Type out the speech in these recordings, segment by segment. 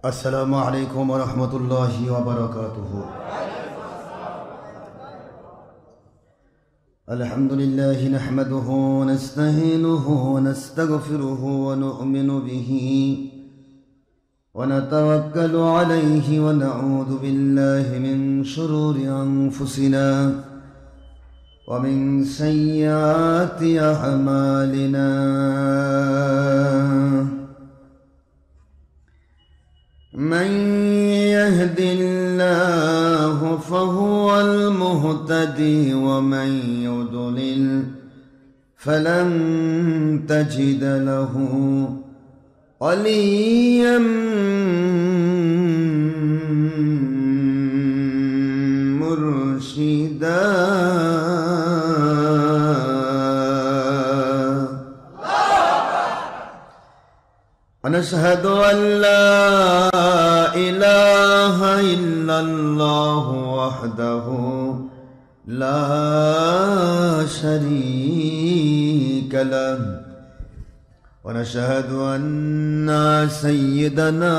السلام عليكم ورحمة الله وبركاته. الحمد لله نحمده ونستعينه ونستغفره ونؤمن به ونتوكل عليه ونعوذ بالله من شرور أنفسنا ومن سيئات أعمالنا. من يهد الله فهو المهتدي ومن يضلل فلن تجد له وليا مرشدا. ونشهد أن لا إله إلا الله وحده لا شريك له. ونشهد أن سيدنا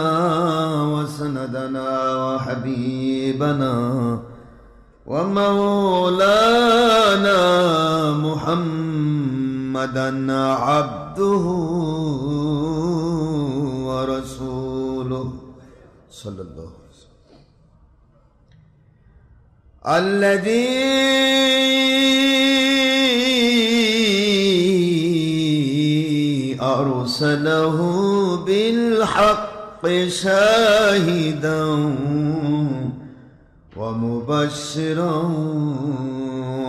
وسندنا وحبيبنا ومولانا محمدا عبده ورسوله صلى الله عليه وسلم الذي أرسله بالحق شاهدا ومبشرا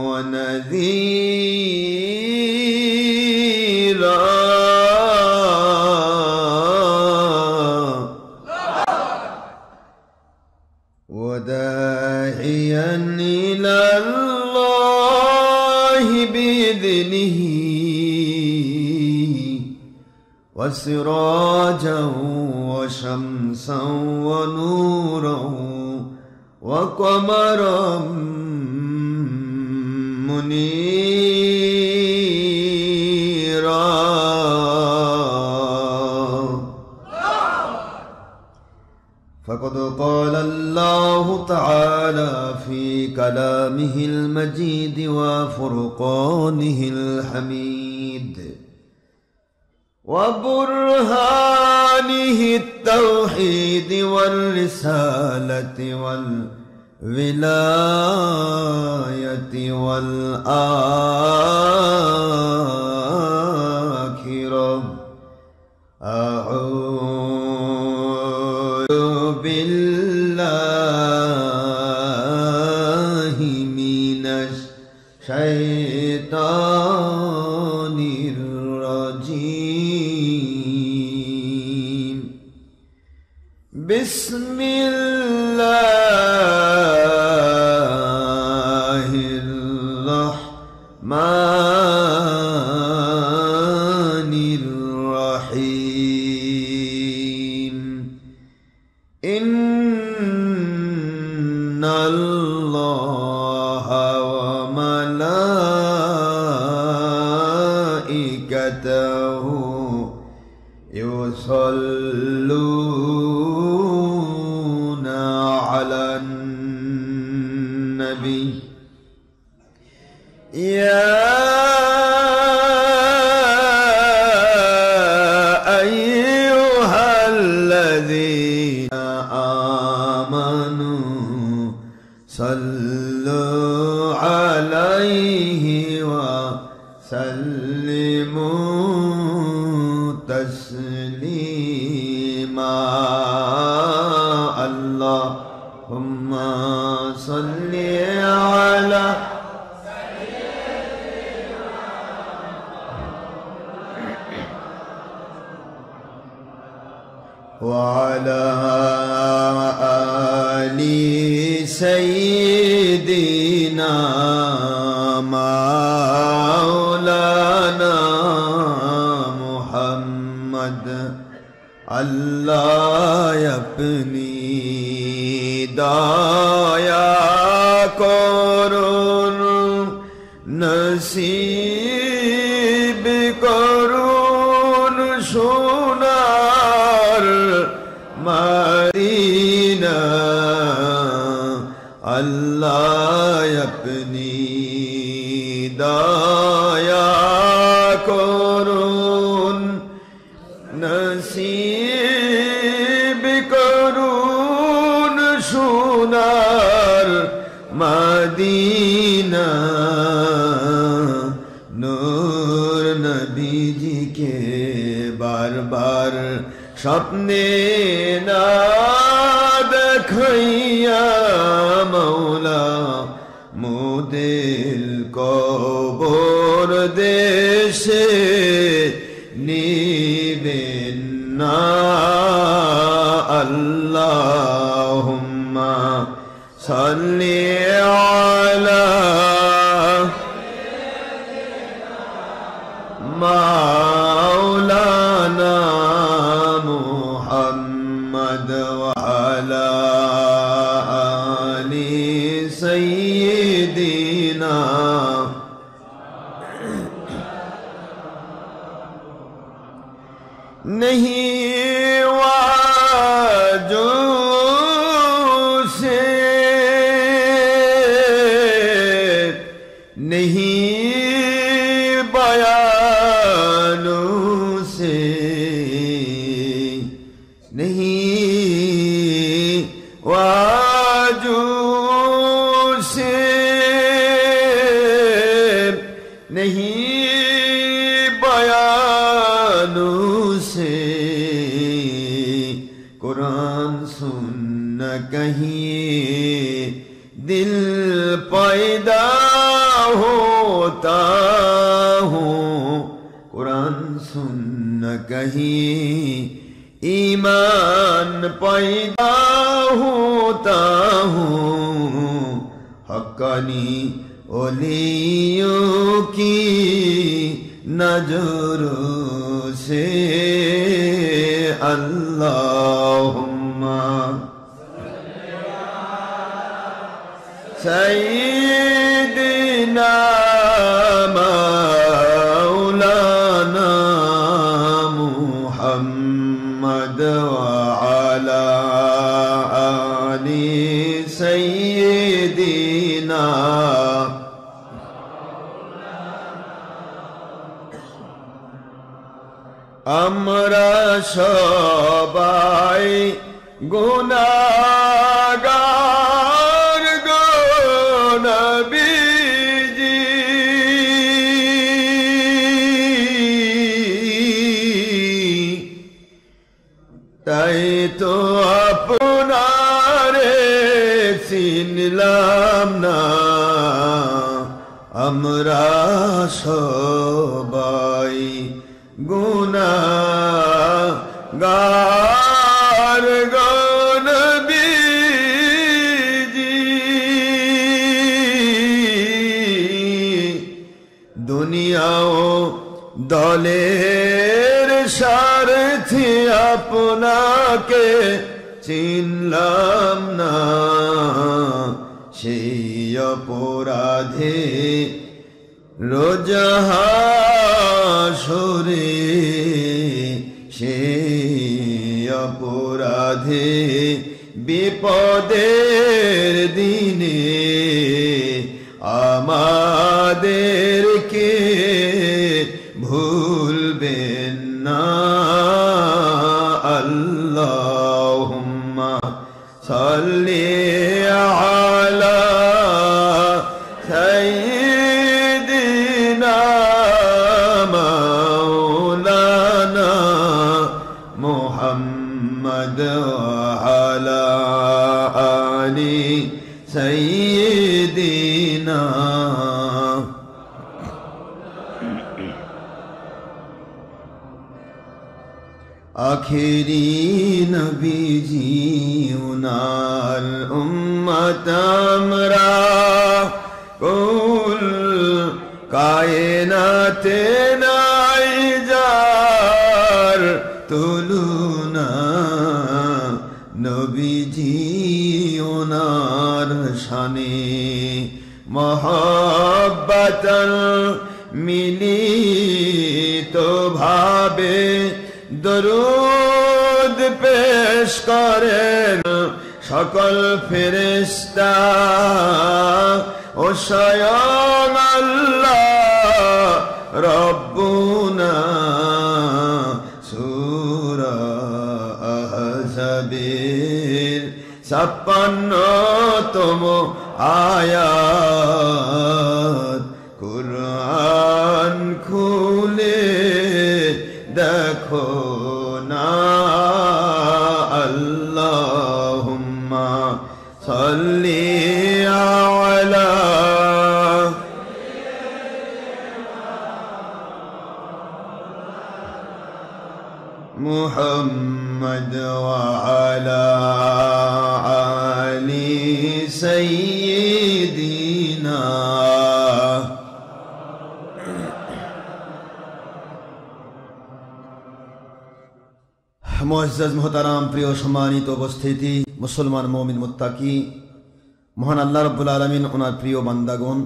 ونذيرا وداعيا إلى الله بإذنه وسراجا وشمسا ونورا وقمرا منيرا. فقد قال الله تعالى في كلامه المجيد وفرقانه الحميد وبرهانه التوحيد والرسالة والولاية والآخرة. أعوذ بالله من الشيطان الرجيم. بسم الله الرحمن الرحيم. إن الله وملائكته يصلون على النبي يا أيها الذين آمنوا صلوا عليه وسلموا تسليما. اللهم صل على وعلى آل سيدنا مولانا محمد. الله يبني دايا করুন নসিব করুন সোনার মা मदीना अल्लाह अपनी दया करुन नसीब करुन सोनार मदीना नूर नबी जी के बार बार सपने ना देखैया मौला मुदिल कबर देशे निबेन ना अल्लाहुम्मा सल्ली अला मौलाना मुहम्मद व अला आलि सय्यिदिना नहीं वाजो से नहीं बयानों से नहीं वाजो से नहीं बयानों से कुरान सुन कहीं दिल पैदा होता हूँ कुरान सुन कहीं ईमान पैदा होता हूँ हक्कानी ओलियों की नजरों से अल्लाहुम्मा सय्यिदिना मौलाना मुहम्मद व अला आलि सय्यिदिना আমরা সবাই গুনাহগার গো নবীজি তাই তো আপনারে চিনলাম না আমরা সবাই गुनाहगार गो नबीजी दुनियाओ दलेर स्वार्थी आपनाके चिनलाम ना সেই অপরাধে রোজ হাসরে সেই অপরাধে বিপদের দিনে আমাদেরকে ভুলবেন না আল্লাহুম্মা সাল্লি আলা সাইয়্যিদিনা মাওলানা মুহাম্মদ ওয়া আলা আলি সাইয়্যিদিনা आखिरी नबीजी उनार उम्मत हमरा कुल कायनाते नाई जार तुलुना नबीजी उनार शाने मोहब्बतन मिली तो भावे दरूद পেশ করেন সকল ফেরেশতা ও স্বয়ং আল্লাহ রব্বুনা। সূরা আহজাবের 56তম আয়াত। কুরআন খুলে দেখো না। আল্লাহুম্মা সাল্লি আলা মুহাম্মদ ওয়া আলা আলি সাইয়্যিদিনা। মুআজ্জাজ মুহতারাম, প্রিয় সম্মানিত উপস্থিতি, মুসলমান মুমিন মুত্তাকি, মহান আল্লাহ রাব্বুল আলামিন ওনার প্রিয় বান্দাগণ,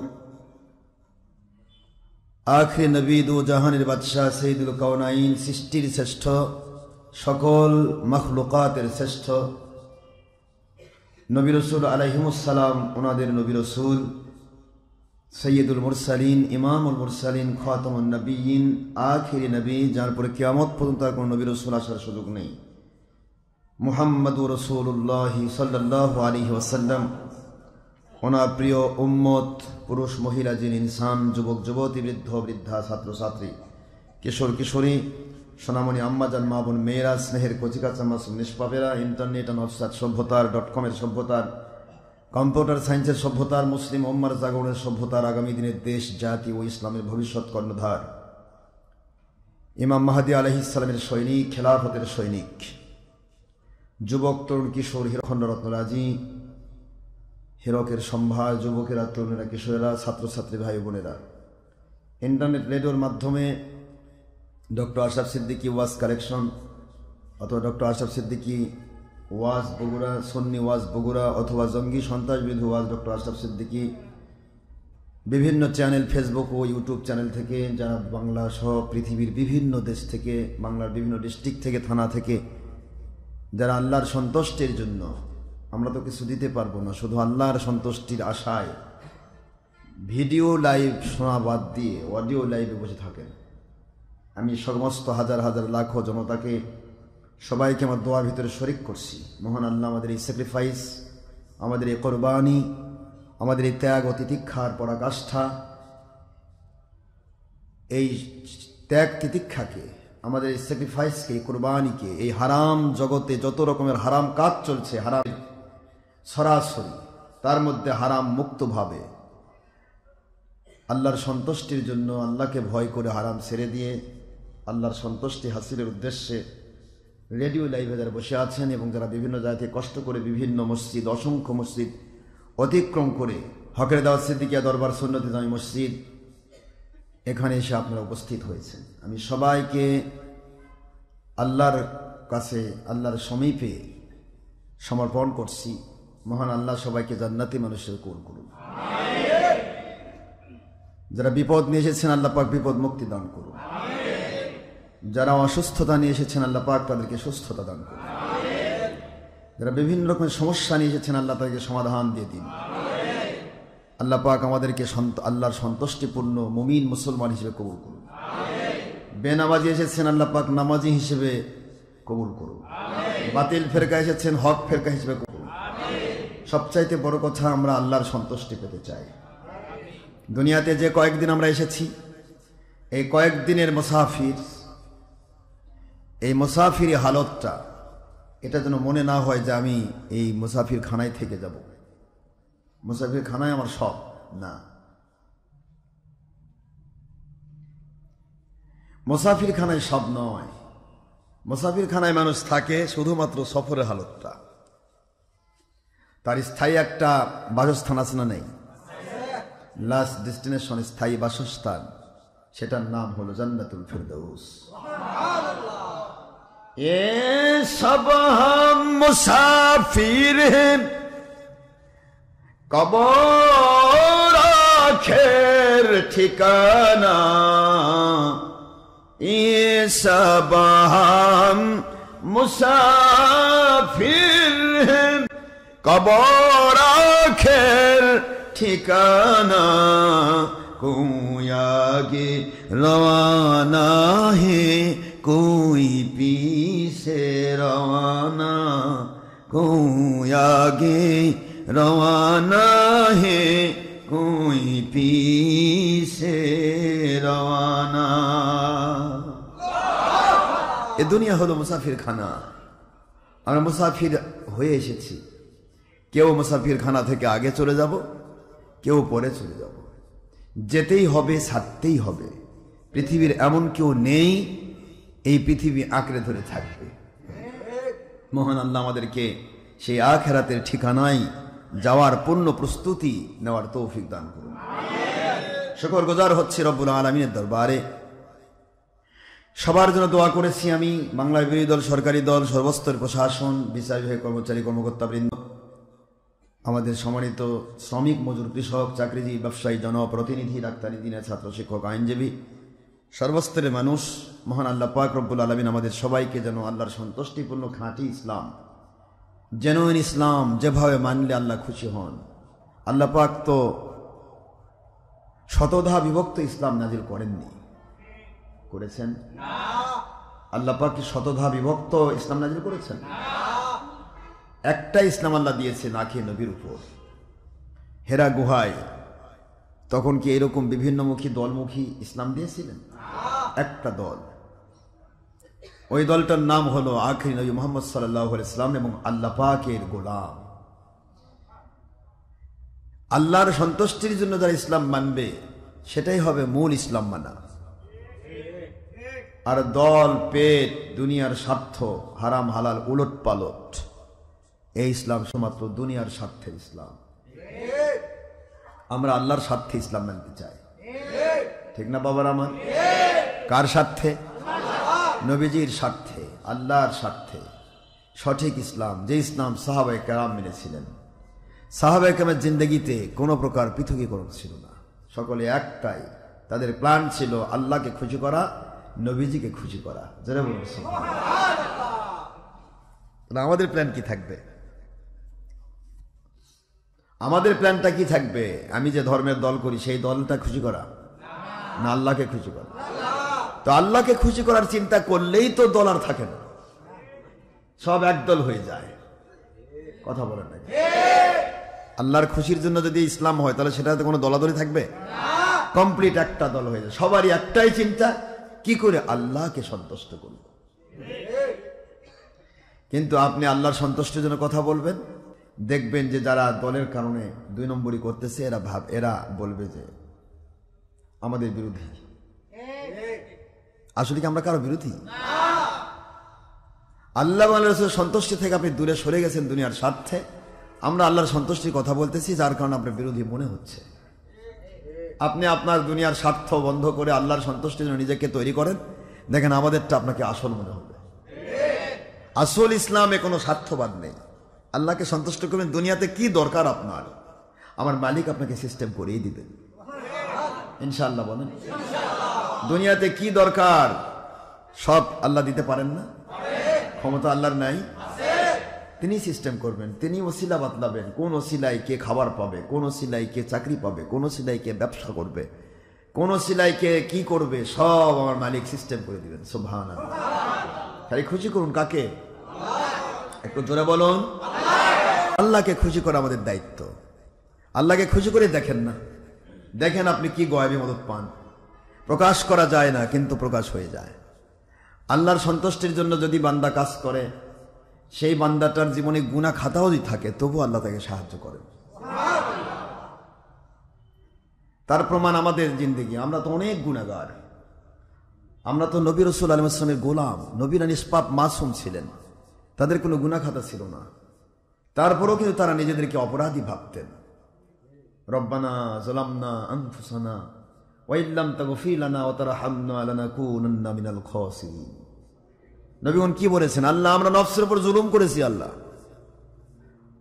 আখির নবী দু জাহানের বাদশাহ সৈয়দুল কাওনাইন, সৃষ্টির শ্রেষ্ঠ, সকল মাখলুকাতের শ্রেষ্ঠ নবী রাসূল আলাইহিমুস সালাম, ওনাদের নবী রাসূল সৈয়দুল মুরসালিন, ইমামুল মুরসালিন, খাতামুন নবিয়্যিন, আখিরি নবী, যার পরে কিয়ামত পর্যন্ত আর কোনো নবী রাসূল আসার সুযোগ নেই, মুহাম্মাদুর রাসূলুল্লাহ সাল্লাল্লাহু আলাইহি ওয়াসাল্লাম, ওনার প্রিয় উম্মত, পুরুষ মহিলা, জিন ইনসান, যুবক যুবতী, বৃদ্ধ বৃদ্ধা, ছাত্র ছাত্রী, কিশোর কিশোরী, সোনামণি আম্মাজান, মা বোন মেয়েরা, স্নেহের কচিকাচা মাসুম নিষ্পাপেরা, ইন্টারনেট অ্যান্ড ওয়েবসাইট সভ্যতার .com-এর সভ্যতার, কম্পিউটার সায়েন্সের সভ্যতার, মুসলিম উম্মার জাগরণের সভ্যতার, আগামী দিনের দেশ জাতি ও ইসলামের ভবিষ্যৎ কর্ণধার, ইমাম মাহদী আলাইহিস সালামের সৈনিক, খেলাফতের সৈনিক, যুবক তরুণ কিশোর, হিরোখণ্ড রত্নরাজি, হিরকের সম্ভার, যুবকেরা, তরুণেরা, কিশোরেরা, ছাত্রছাত্রী, ভাই বোনেরা, ইন্টারনেট রেডিওর মাধ্যমে ডক্টর আশরাফ সিদ্দিকী ওয়াজ কালেকশন অথবা ডক্টর আশরাফ সিদ্দিকী ওয়াজ বগুড়া, সুন্নি ওয়াজ বগুড়া, অথবা জঙ্গি সন্ত্রাসবিরোধী ওয়াজ ডক্টর আশরাফ সিদ্দিকী, বিভিন্ন চ্যানেল, ফেসবুক ও ইউটিউব চ্যানেল থেকে, যারা বাংলা সহ পৃথিবীর বিভিন্ন দেশ থেকে, বাংলার বিভিন্ন ডিস্ট্রিক্ট থেকে, থানা থেকে, যারা আল্লাহর সন্তুষ্টির জন্য, আমরা তো কিছু দিতে পারবো না, শুধু আল্লাহর সন্তুষ্টির আশায় ভিডিও লাইভ শোনা বাদ দিয়ে অডিও লাইভে বসে থাকেন, আমি সমস্ত হাজার হাজার লাখো জনতাকে, সবাইকে আমার দোয়ার ভিতরে শরিক করছি। মহান আল্লাহ আমাদের এই স্যাক্রিফাইস, আমাদের এই কোরবানি, আমাদের এই ত্যাগ ও তিতিক্ষার পরাকাষ্ঠা, এই ত্যাগ তিতিক্ষাকে, আমাদের এই স্যাক্রিফাইসকে, এই কোরবানিকে, এই হারাম জগতে যত রকমের হারাম কাজ চলছে, হারাম সরাসরি, তার মধ্যে হারাম মুক্তভাবে আল্লাহর সন্তুষ্টির জন্য, আল্লাহকে ভয় করে হারাম ছেড়ে দিয়ে আল্লাহর সন্তুষ্টি হাসিলের উদ্দেশ্যে রেডিও লাইভে যারা বসে আছেন এবং যারা বিভিন্ন জায়গা থেকে কষ্ট করে বিভিন্ন মসজিদ, অসংখ্য মসজিদ অতিক্রম করে হকের দাওয়াত সিদ্দিকিয়া দরবার সুন্নতি জামি মসজিদ, এখানে এসে আপনারা উপস্থিত হয়েছেন, আমি সবাইকে আল্লাহর কাছে, আল্লাহর সমীপে সমর্পণ করছি। মহান আল্লাহ সবাইকে জান্নাতি মানুষের কবুল করুন। যারা বিপদ নিয়ে এসেছেন আল্লাহ পাক বিপদ মুক্তি দান করুন। যারা অসুস্থতা নিয়ে এসেছেন আল্লাহ পাক তাদেরকে সুস্থতা দান করুন। যারা বিভিন্ন রকমের সমস্যা নিয়ে এসেছেন আল্লাহ তাদেরকে সমাধান দিয়ে দিন। আল্লাহ পাক আমাদেরকে আল্লাহর সন্তুষ্টিপূর্ণ মুমিন মুসলমান হিসেবে কবুল করুন। বেনামাজি এসেছেন আল্লাহ পাক নামাজি হিসেবে কবুল করুন। বাতিল ফেরকা এসেছেন হক ফেরকা হিসেবে কবুল করুন। সবচাইতে বড় কথা, আমরা আল্লাহর সন্তুষ্টি পেতে চাই। দুনিয়াতে যে কয়েকদিন আমরা এসেছি, এই কয়েকদিনের মুসাফির, এই মুসাফির হালতটা, এটা যেন মনে না হয় যে আমি এই মুসাফির খানায় থেকে যাব, মুসাফির খানায় আমার সব না। মুসাফির খানায় সব নয়। মুসাফির খানায় মানুষ থাকে শুধুমাত্র সফরের হালতটা, তার স্থায়ী একটা বাসস্থান আছে না নেই? লাস্ট ডেস্টিনেশন, স্থায়ী বাসস্থান, সেটার নাম হলো জান্নাতুল ফিরদৌস। এ সব হাম মুসাফির हैं, কবর আখের ঠিকানা। এ সব হাম মুসাফির কবর আখের ঠিকানা कोई आगे रवाना है कोई पीछे रवाना कोई आगे रवाना है कोई पीछे रवाना। এ দুনিয়া হলো মুসাফির খানা। আমরা মুসাফির হয়ে এসেছি। কেউ মুসাফির খানা থেকে আগে চলে যাব, কেউ পরে চলে যাব। যেতেই হবে, ছাড়তেই হবে। পৃথিবীর এমন কেউ নেই এই পৃথিবী আঁকড়ে ধরে থাকবে। মহান আল্লাহ আমাদেরকে সেই আখিরাতের ঠিকানায় যাওয়ার পূর্ণ প্রস্তুতি নেওয়ার তৌফিক দান করুন। শুকরগুজার হচ্ছে রব্বুল আলামিনের দরবারে। সবার জন্য দোয়া করেছি আমি, বাংলার বিরোধী দল, সরকারি দল, সর্বস্তরের প্রশাসন, বিচার বিভাগের কর্মচারী, কর্মকর্তাবৃন্দ, আমাদের সম্মানিত শ্রমিক, মজুর, কৃষক, চাকরিজীবী, ব্যবসায়ী, জনপ্রতিনিধি, ডাক্তার, ইঞ্জিনিয়ার, ছাত্র, শিক্ষক, আইনজীবী, সর্বস্তরের মানুষ। মহান আল্লাহ পাক রব্বুল আলামিন আমাদের সবাইকে যেন আল্লাহর সন্তুষ্টিপূর্ণ খাঁটি ইসলাম, জেনুইন ইসলাম যেভাবে মানলে আল্লাহ খুশি হন। আল্লাহ পাক তো শতধা বিভক্ত ইসলাম নাজিল করেননি, করেছেন? আল্লাহ পাক কি শতধা বিভক্ত ইসলাম নাজিল করেছেন? একটা ইসলাম আল্লাহ দিয়েছেন আখি নবীর উপর। হেরা গুহায় তখন কি এরকম বিভিন্নমুখী দলমুখী ইসলাম দিয়েছিলেন? একটা দল, ওই দলটার নাম হলো আখরি নবী মুহাম্মদ সাল্লাল্লাহু আলাইহি ওয়াসাল্লাম এবং আল্লাহ পাকের গোলাম। আল্লাহর সন্তুষ্টির জন্য যারা ইসলাম মানবে সেটাই হবে মূল ইসলাম মানা। আর দল, পেট, দুনিয়ার স্বার্থ, হারাম হালাল উলট পালট, এই ইসলাম শুধুমাত্র দুনিয়ার স্বার্থের ইসলাম। আমরা আল্লাহর স্বার্থে ইসলাম মানতে চাই, ঠিক না বাবার আমার? কার স্বার্থে? নবীজির স্বার্থে, আল্লাহর স্বার্থে। সঠিক ইসলাম, যে ইসলাম সাহাবায়ে কেরাম মেনেছিলেন। সাহাবায়ে কেরামের জিন্দেগিতে কোনো প্রকার পৃথকীকরণ ছিল না, সকলে একটাই, তাদের প্ল্যান ছিল আল্লাহকে খুশি করা, নবীজিকে খুশি করা। যারা বলছেন আমাদের প্ল্যান কি থাকবে? আমাদের প্ল্যানটা কি থাকবে? আমি যে ধর্মের দল করি সেই দলটা খুশি করা, না আল্লাহকে খুশি করা? তো আল্লাহকে খুশি করার চিন্তা করলেই তো দল আর থাকে না, সব একদল হয়ে যায়। কথা বলেন না? আল্লাহর খুশির জন্য যদি ইসলাম হয় তাহলে সেটাতে কোনো দলাদলি থাকবে? কমপ্লিট একটা দল হয়ে যায়। সবারই একটাই চিন্তা, কি করে আল্লাহকে সন্তুষ্ট করব। কিন্তু আপনি আল্লাহর সন্তুষ্টির জন্য কথা বলবেন, দেখবেন যে যারা দলের কারণে 2 নম্বরই করতেছে এরা বলবে যে আমাদের বিরোধী। আসলে কি আমরা কারো বিরোধী? আল্লাহ রাসূলের সন্তুষ্টি থেকে আপনি দূরে সরে গেছেন দুনিয়ার স্বার্থে। আমরা আল্লাহর সন্তুষ্টির কথা বলতেছি, যার কারণে আপনার বিরোধী মনে হচ্ছে। আপনি আপনার দুনিয়ার স্বার্থ বন্ধ করে আল্লাহর সন্তুষ্টির জন্য নিজেকে তৈরি করেন, দেখেন আমাদেরটা আপনাকে আসল মনে হবে। আসল ইসলামে কোনো স্বার্থবাদ নেই। আল্লাহকে সন্তুষ্ট করবেন, দুনিয়াতে কি দরকার আপনার, আমার মালিক আপনাকে সিস্টেম করেই দিবেন ইনশাআল্লাহ। বলেন দুনিয়াতে কি দরকার, সব আল্লাহ দিতে পারেন না? ক্ষমতা আল্লাহর নাই? তিনি সিস্টেম করবেন, তিনি ওসিলা বাতলাবেন, কোন ওসিলায় কে খাবার পাবে, কোন ওসিলায় কে চাকরি পাবে, কোন ওসিলায় কে ব্যবসা করবে, কোন ওসিলায় কে কি করবে, সব আমার মালিক সিস্টেম করে দিবেন। সুবহানাল্লাহ। খালি খুশি করুন কাকে? একটু জোরে বলুন। আল্লাহকে খুশি করা আমাদের দায়িত্ব। আল্লাহকে খুশি করে দেখেন না, দেখেন আপনি কি গয়বী মদত পান। প্রকাশ করা যায় না কিন্তু প্রকাশ হয়ে যায়। আল্লাহর সন্তুষ্টির জন্য যদি বান্দা কাজ করে, সেই বান্দাটার জীবনে গুনাহ খাতাও যদি থাকে তবু আল্লাহ তাকে সাহায্য করেন। তার প্রমাণ আমাদের জিন্দেগি। আমরা তো অনেক গুনাহগার, আমরা তো নবী রাসূল সাল্লাল্লাহু আলাইহি ওয়াসাল্লামের গোলাম। নবীরা নিষ্পাপ মাসুম ছিলেন, তাদের কোনো গুনাহ খাতা ছিল না। তারপরেও কিন্তু তারা নিজেদেরকে অপরাধী ভাবতেন। রব্বানা যালামনা আনফুসানা ওয়া ইল্লাম তাগফির লানা ওয়া তারহামনা লানাকুনান্না মিনাল খাসিরিন। নবীগণ কি বলেছেন? আল্লাহ আমরা নফসের উপর জুলুম করেছি, আল্লাহ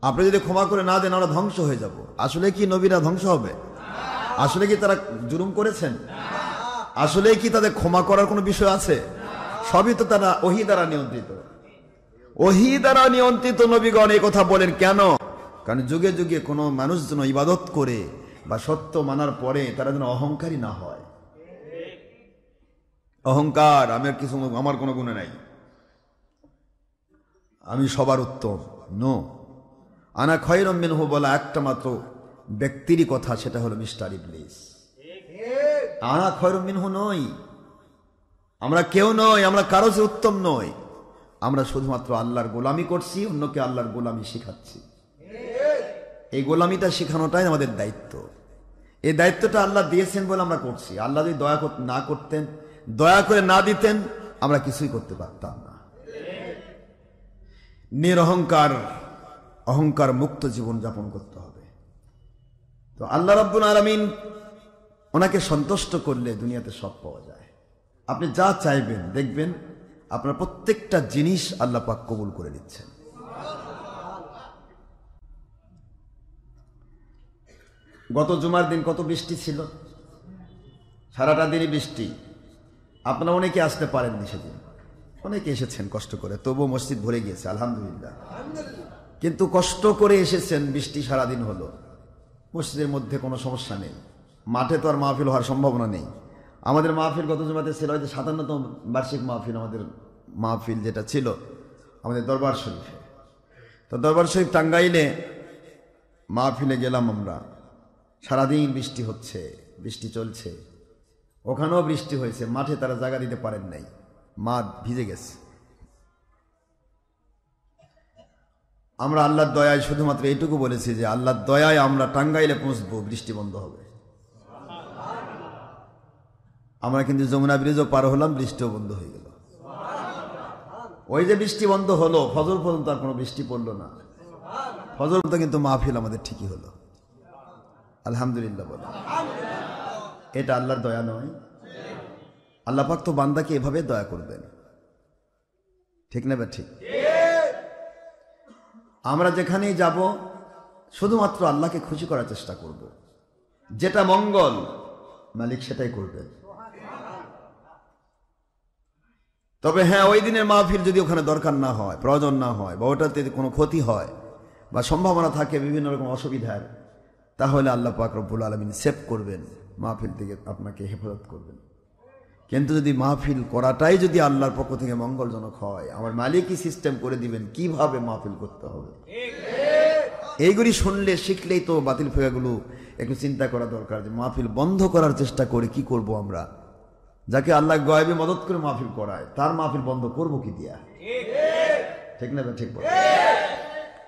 আপনি যদি ক্ষমা করে না দেন আমরা ধ্বংস হয়ে যাব। আসলে কি নবীরা ধ্বংস হবে? আসলে কি তারা জুলুম করেছেন? আসলে কি তাদের ক্ষমা করার কোনো বিষয় আছে? সবই তো তারা ওহী দ্বারা নিয়ন্ত্রিত। ওহী দ্বারা নিয়ন্ত্রিত নবীগণ এই কথা বলেন কেন? কারণ যুগে যুগে কোনো মানুষ যেন ইবাদত করে বা সত্য মানার পরে তারা যেন অহংকারী না হয়। অহংকার, আমি আর কিছু, আমার কোনো গুণ নাই, আমি সবার উত্তম, নো। আনা খয়রুম মিনহু বলা একটা মাত্র ব্যক্তিরই কথা, সেটা হলো মিস্টার ইবলিস। আনা খয়রুম মিনহু নই, আমরা কেউ নই, আমরা কারো চেয়ে উত্তম নই। আমরা শুধুমাত্র আল্লাহর গোলামি করছি, অন্যকে আল্লাহর গোলামি শিখাচ্ছি। এই গোলামিটা শেখানোটাই আমাদের দায়িত্ব। এই দায়িত্বটা আল্লাহ দিয়েছেন বলে আমরা করছি। আল্লাহ যদি দয়া না করতেন, দয়া করে না দিতেন, আমরা কিছুই করতে পারতাম না। নিরহংকার, অহংকার মুক্ত জীবন যাপন করতে হবে। তো আল্লাহ রাব্বুল আলামিন ওনাকে সন্তুষ্ট করলে দুনিয়াতে সব পাওয়া যায়। আপনি যা চাইবেন দেখবেন আপনার প্রত্যেকটা জিনিস আল্লাহ পাক কবুল করে নিচ্ছেন। গত জুমার দিন কত বৃষ্টি ছিল, সারাটা দিনই বৃষ্টি। আপনারা অনেকে আসতে পারেননি সেদিন, অনেকে এসেছেন কষ্ট করে, তবুও মসজিদ ভরে গিয়েছে, আলহামদুলিল্লাহ। কিন্তু কষ্ট করে এসেছেন, বৃষ্টি সারাদিন হলো, মসজিদের মধ্যে কোনো সমস্যা নেই। মাঠে তো আর মাহফিল হওয়ার সম্ভাবনা নেই। আমাদের মাহফিল গত জুমাতে ছিল হয়তো 57তম বার্ষিক মাহফিল, আমাদের মাহফিল যেটা ছিল আমাদের দরবার শরীফে। তো দরবার শরীফ টাঙ্গাইলে মাহফিলে গেলাম আমরা, সারাদিন বৃষ্টি হচ্ছে, বৃষ্টি চলছে, ওখানেও বৃষ্টি হয়েছে, মাঠে তারা জায়গা দিতে পারেন নাই, মাঠ ভিজে গেছে। আমরা আল্লাহর দয়ায় শুধুমাত্র এইটুকু বলেছি যে আল্লাহর দয়ায় আমরা টাঙ্গাইলে পৌঁছবো, বৃষ্টি বন্ধ হবে। আমরা কিন্তু যমুনা ব্রিজও পার হলাম, বৃষ্টিও বন্ধ হয়ে গেল। ওই যে বৃষ্টি বন্ধ হলো, ফজর পর্যন্ত আর কোনো বৃষ্টি পড়লো না। ফজর পর্যন্ত কিন্তু মাহফিল আমাদের ঠিকই হলো, আলহামদুলিল্লাহ বলে। এটা আল্লাহর দয়া নয়? আল্লাহ পাক তো বান্দাকে এভাবে দয়া করবেন, ঠিক না বা ঠিক? আমরা যেখানেই যাব শুধুমাত্র আল্লাহকে খুশি করার চেষ্টা করব, যেটা মঙ্গল মালিক সেটাই করবেন। তবে হ্যাঁ, ওই দিনের মাহফিল যদি ওখানে দরকার না হয়, প্রয়োজন না হয়, বা ওটাতে কোনো ক্ষতি হয় বা সম্ভাবনা থাকে বিভিন্ন রকম অসুবিধার, তাহলে আল্লাহ পাক রব্বুল আলামিন সেভ করবেন, মাহফিল থেকে আপনাকে হেফাজত করবেন। কিন্তু যদি মাহফিল করাটাই যদি আল্লাহর পক্ষ থেকে মঙ্গলজনক হয়, আমার মালিকই সিস্টেম করে দিবেন কিভাবে মাহফিল করতে হবে। এইগুলি শুনলে শিখলেই তো বাতিল ফেরাগুলো একটু চিন্তা করা দরকার, যে মাহফিল বন্ধ করার চেষ্টা করে কি করব আমরা? যাকে আল্লাহ গায়েবে মদত করে মাহফিল করায়, তার মাহফিল বন্ধ করব কি দিয়া? ঠিক না? ঠিক বল।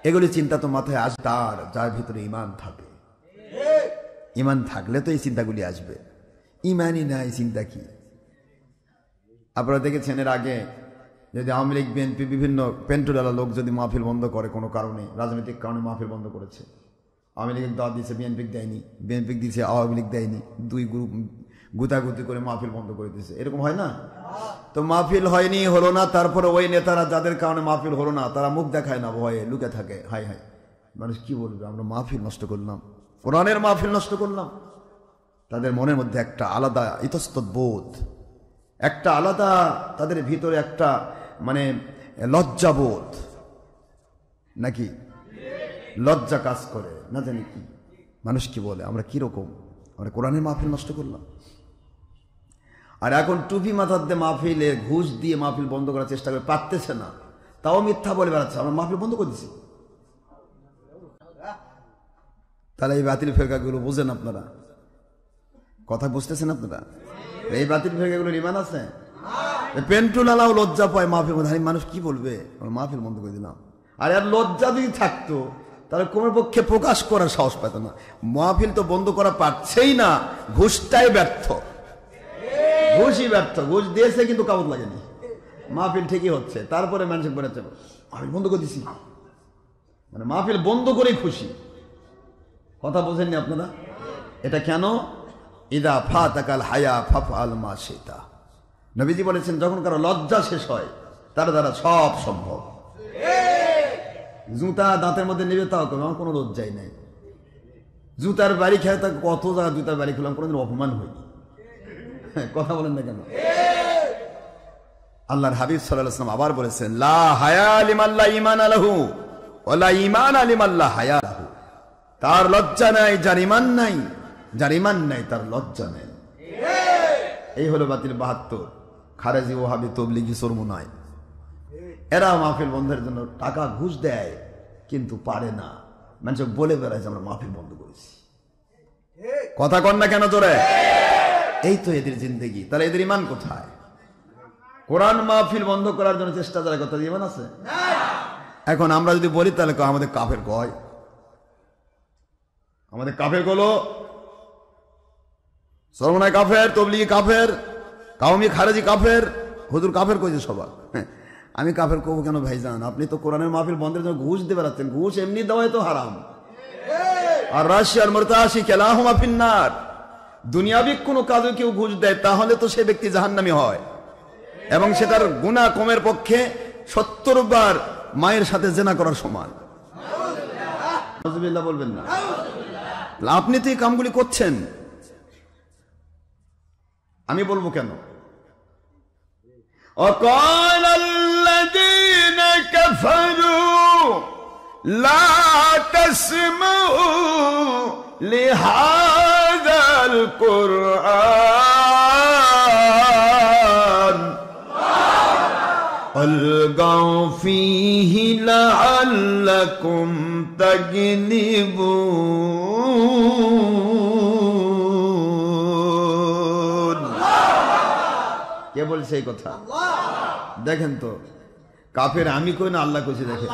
এগুলি চিন্তা তো মাথায় আসবে তার, যার ভিতরে ইমান থাকে। ইমান থাকলে তো এই চিন্তাগুলি আসবে, ইমানই নাই, চিন্তা কি? আপনারা দেখেছেন এর আগে যদি আওয়ামী লীগ, বিএনপি, বিভিন্ন পেন্টুডালা লোক যদি মাহফিল বন্ধ করে কোনো কারণে, রাজনৈতিক কারণে মাহফিল বন্ধ করেছে, আওয়ামী লীগের দাওয়াত দিয়েছে, বিএনপি দেয়নি, বিএনপি দিয়েছে, আওয়ামী লীগ দেয়নি, দুই গ্রুপ গুতাগুতি করে মাহফিল বন্ধ করে দিয়েছে, এরকম হয় না? তো মাহফিল হয়নি, হলো না, তারপরে ওই নেতারা যাদের কারণে মাহফিল হলো না, তারা মুখ দেখায় না, ভয়ে লুকে থাকে, হাই হাই মানুষ কি বলবে, আমরা মাহফিল নষ্ট করলাম, কোরআনের মাহফিল নষ্ট করলাম। তাদের মনের মধ্যে একটা আলাদা ইতস্তত বোধ, একটা আলাদা তাদের ভিতরে একটা মানে লজ্জাবোধ, নাকি লজ্জা কাজ করে, না জানি কি, মানুষ কি বলে, আমরা কিরকম, আমরা কোরআনের মাহফিল নষ্ট করলাম। আর এখন টুপি মাথার দিয়ে মাহফিলে ঘুষ দিয়ে মাহফিল বন্ধ করার চেষ্টা করে, পারতেছে না, তাও মিথ্যা বলে বেড়াচ্ছে আমরা মাহফিল বন্ধ করে দিছি। তাহলে এই বাতিল ফেরকাগুলো বুঝেন আপনারা, কথা বুঝতেছেন আপনারা? এই বাতিল ফেরকাগুলোর ইমান আছে? পেন্টুলালাও লজ্জা পায় মাহফিল বন্ধ, মানুষ কি বলবে, মাহফিল বন্ধ করে দিলাম। আর এর লজ্জা যদি থাকতো তাহলে কোমর পক্ষে প্রকাশ করার সাহস পেত না। মাহফিল তো বন্ধ করা পারছেই না, ঘুষটাই ব্যর্থ, ঘুষই ব্যর্থ, ঘুষ দিয়েছে কিন্তু কাগজ লাগেনি, মাহফিল ঠিকই হচ্ছে, তারপরে মানুষের বেড়াচ্ছে মাহফিল বন্ধ করে দিছি, মানে মাহফিল বন্ধ করেই খুশি। কথা বোঝেননি আপনারা? এটা কেন? ইদা ফাতাকাল হায়া ফাফআল মা শিতা। নবীজি বলেছেন যখন কারো লজ্জা শেষ হয় তার দ্বারা সব সম্ভব। জুতা দাঁতের মধ্যে নেবে তাও করবে, আমার কোনো লজ্জাই নাই। জুতার বাড়ি খেয়ে তাকে কত জায়গা জুতার বাড়ি খেলাম, কোনোদিন অপমান হয়নি। কথা বলেন না কেন? আল্লাহর হাবিব সাল্লাল্লাহু আলাইহি ওয়াসাল্লাম আবার বলেছেন, লা হায়া লিমান লা ঈমান লাহু ওয়া লা ঈমান লিমান লা হায়া লাহু। তার লজ্জা নাই যার ঈমান নাই, যার ঈমান নাই তার লজ্জা নেই। এই হলো বাতিল 72, খারেজি, ওহাবি, তবলিগি, চরমুনাই। এরা মাহফিল বন্ধের জন্য টাকা ঘুষ দেয়, কিন্তু পারে না। মানুষ বলে বেড়ায় যে আমরা মাহফিল বন্ধ করেছি। কথা কন না কেন জোরে? এই তো এদের জিন্দেগি। তাহলে এদের ঈমান কোথায়? কোরআন মাহফিল বন্ধ করার জন্য চেষ্টা যারা কথা ঈমান আছে। এখন আমরা যদি বলি তাহলে আমাদের কাফের কয়, আমাদের কাফের গুলো চরমুনাই কাফের, তবলিগি কাফের, কাওমি খারেজি কাফের, হুজুর কাফের কইছে সবার। আমি কাফের কব কেন ভাইজান? আপনি তো কোরআনের মাহফিল বন্ধের জন্য ঘুষ দিয়ে বেড়াচ্ছেন। ঘুষ এমনি দেওয়াই তো হারাম। আর রাশিয়ার মুরতাশি কেলাহুমা ফিন্নার, দুনিয়াবি কোনো কাজে কেউ ঘুষ দেয় তাহলে তো সে ব্যক্তি জাহান্নামী হয়, এবং সে তার গুনাহ কমের পক্ষে 70 বার মায়ের সাথে জেনা করার সমান। নাউজুবিল্লাহ বলবেন না? আপনি তো এই কামগুলি করছেন, আমি বলবো কেন? وقال الذين كفروا لا تسمعوا لهذا القرآن والغوا فيه لعلكم تغلبون। কে বলছে এই কথা? দেখেন তো, কাফের আমি কই না আল্লাহ কইছে। দেখেন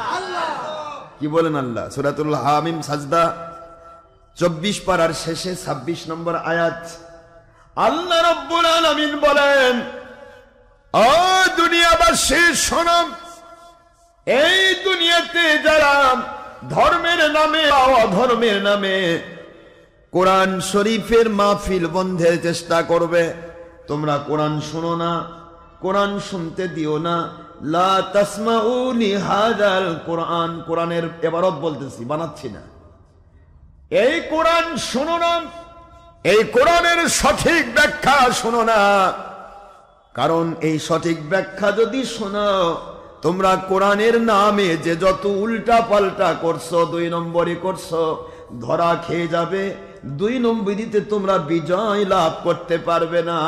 কি বলেন আল্লাহ, সূরাতুল হামিম সাজদা 24 পারার শেষে 26 নম্বর আয়াত। আল্লাহ রাব্বুল আলামিন বলেন, ও দুনিয়াবাসী শোনো, এই দুনিয়াতে যারা ধর্মের নামে অধর্মের নামে কোরআন শরীফের মাহফিল বন্ধের চেষ্টা করবে, তোমরা কোরআন শোনো না, কোরআন শুনতে দিও না। লা তাসমাউ লিহাদাল কোরআন, কোরআনের ইবারত বলতেছি, বানাচ্ছি না। এই কোরআন শোনো না, এই কোরআনের সঠিক ব্যাখ্যা শোনো না। কারণ এই সঠিক ব্যাখ্যা যদি শোনো, তোমরা কোরআনের নামে যে যত উল্টা পাল্টা করছো, 2 নম্বরই করছো, ধরা খেয়ে যাবে। 2 নম্বরীতে তোমরা বিজয় লাভ করতে পারবে না।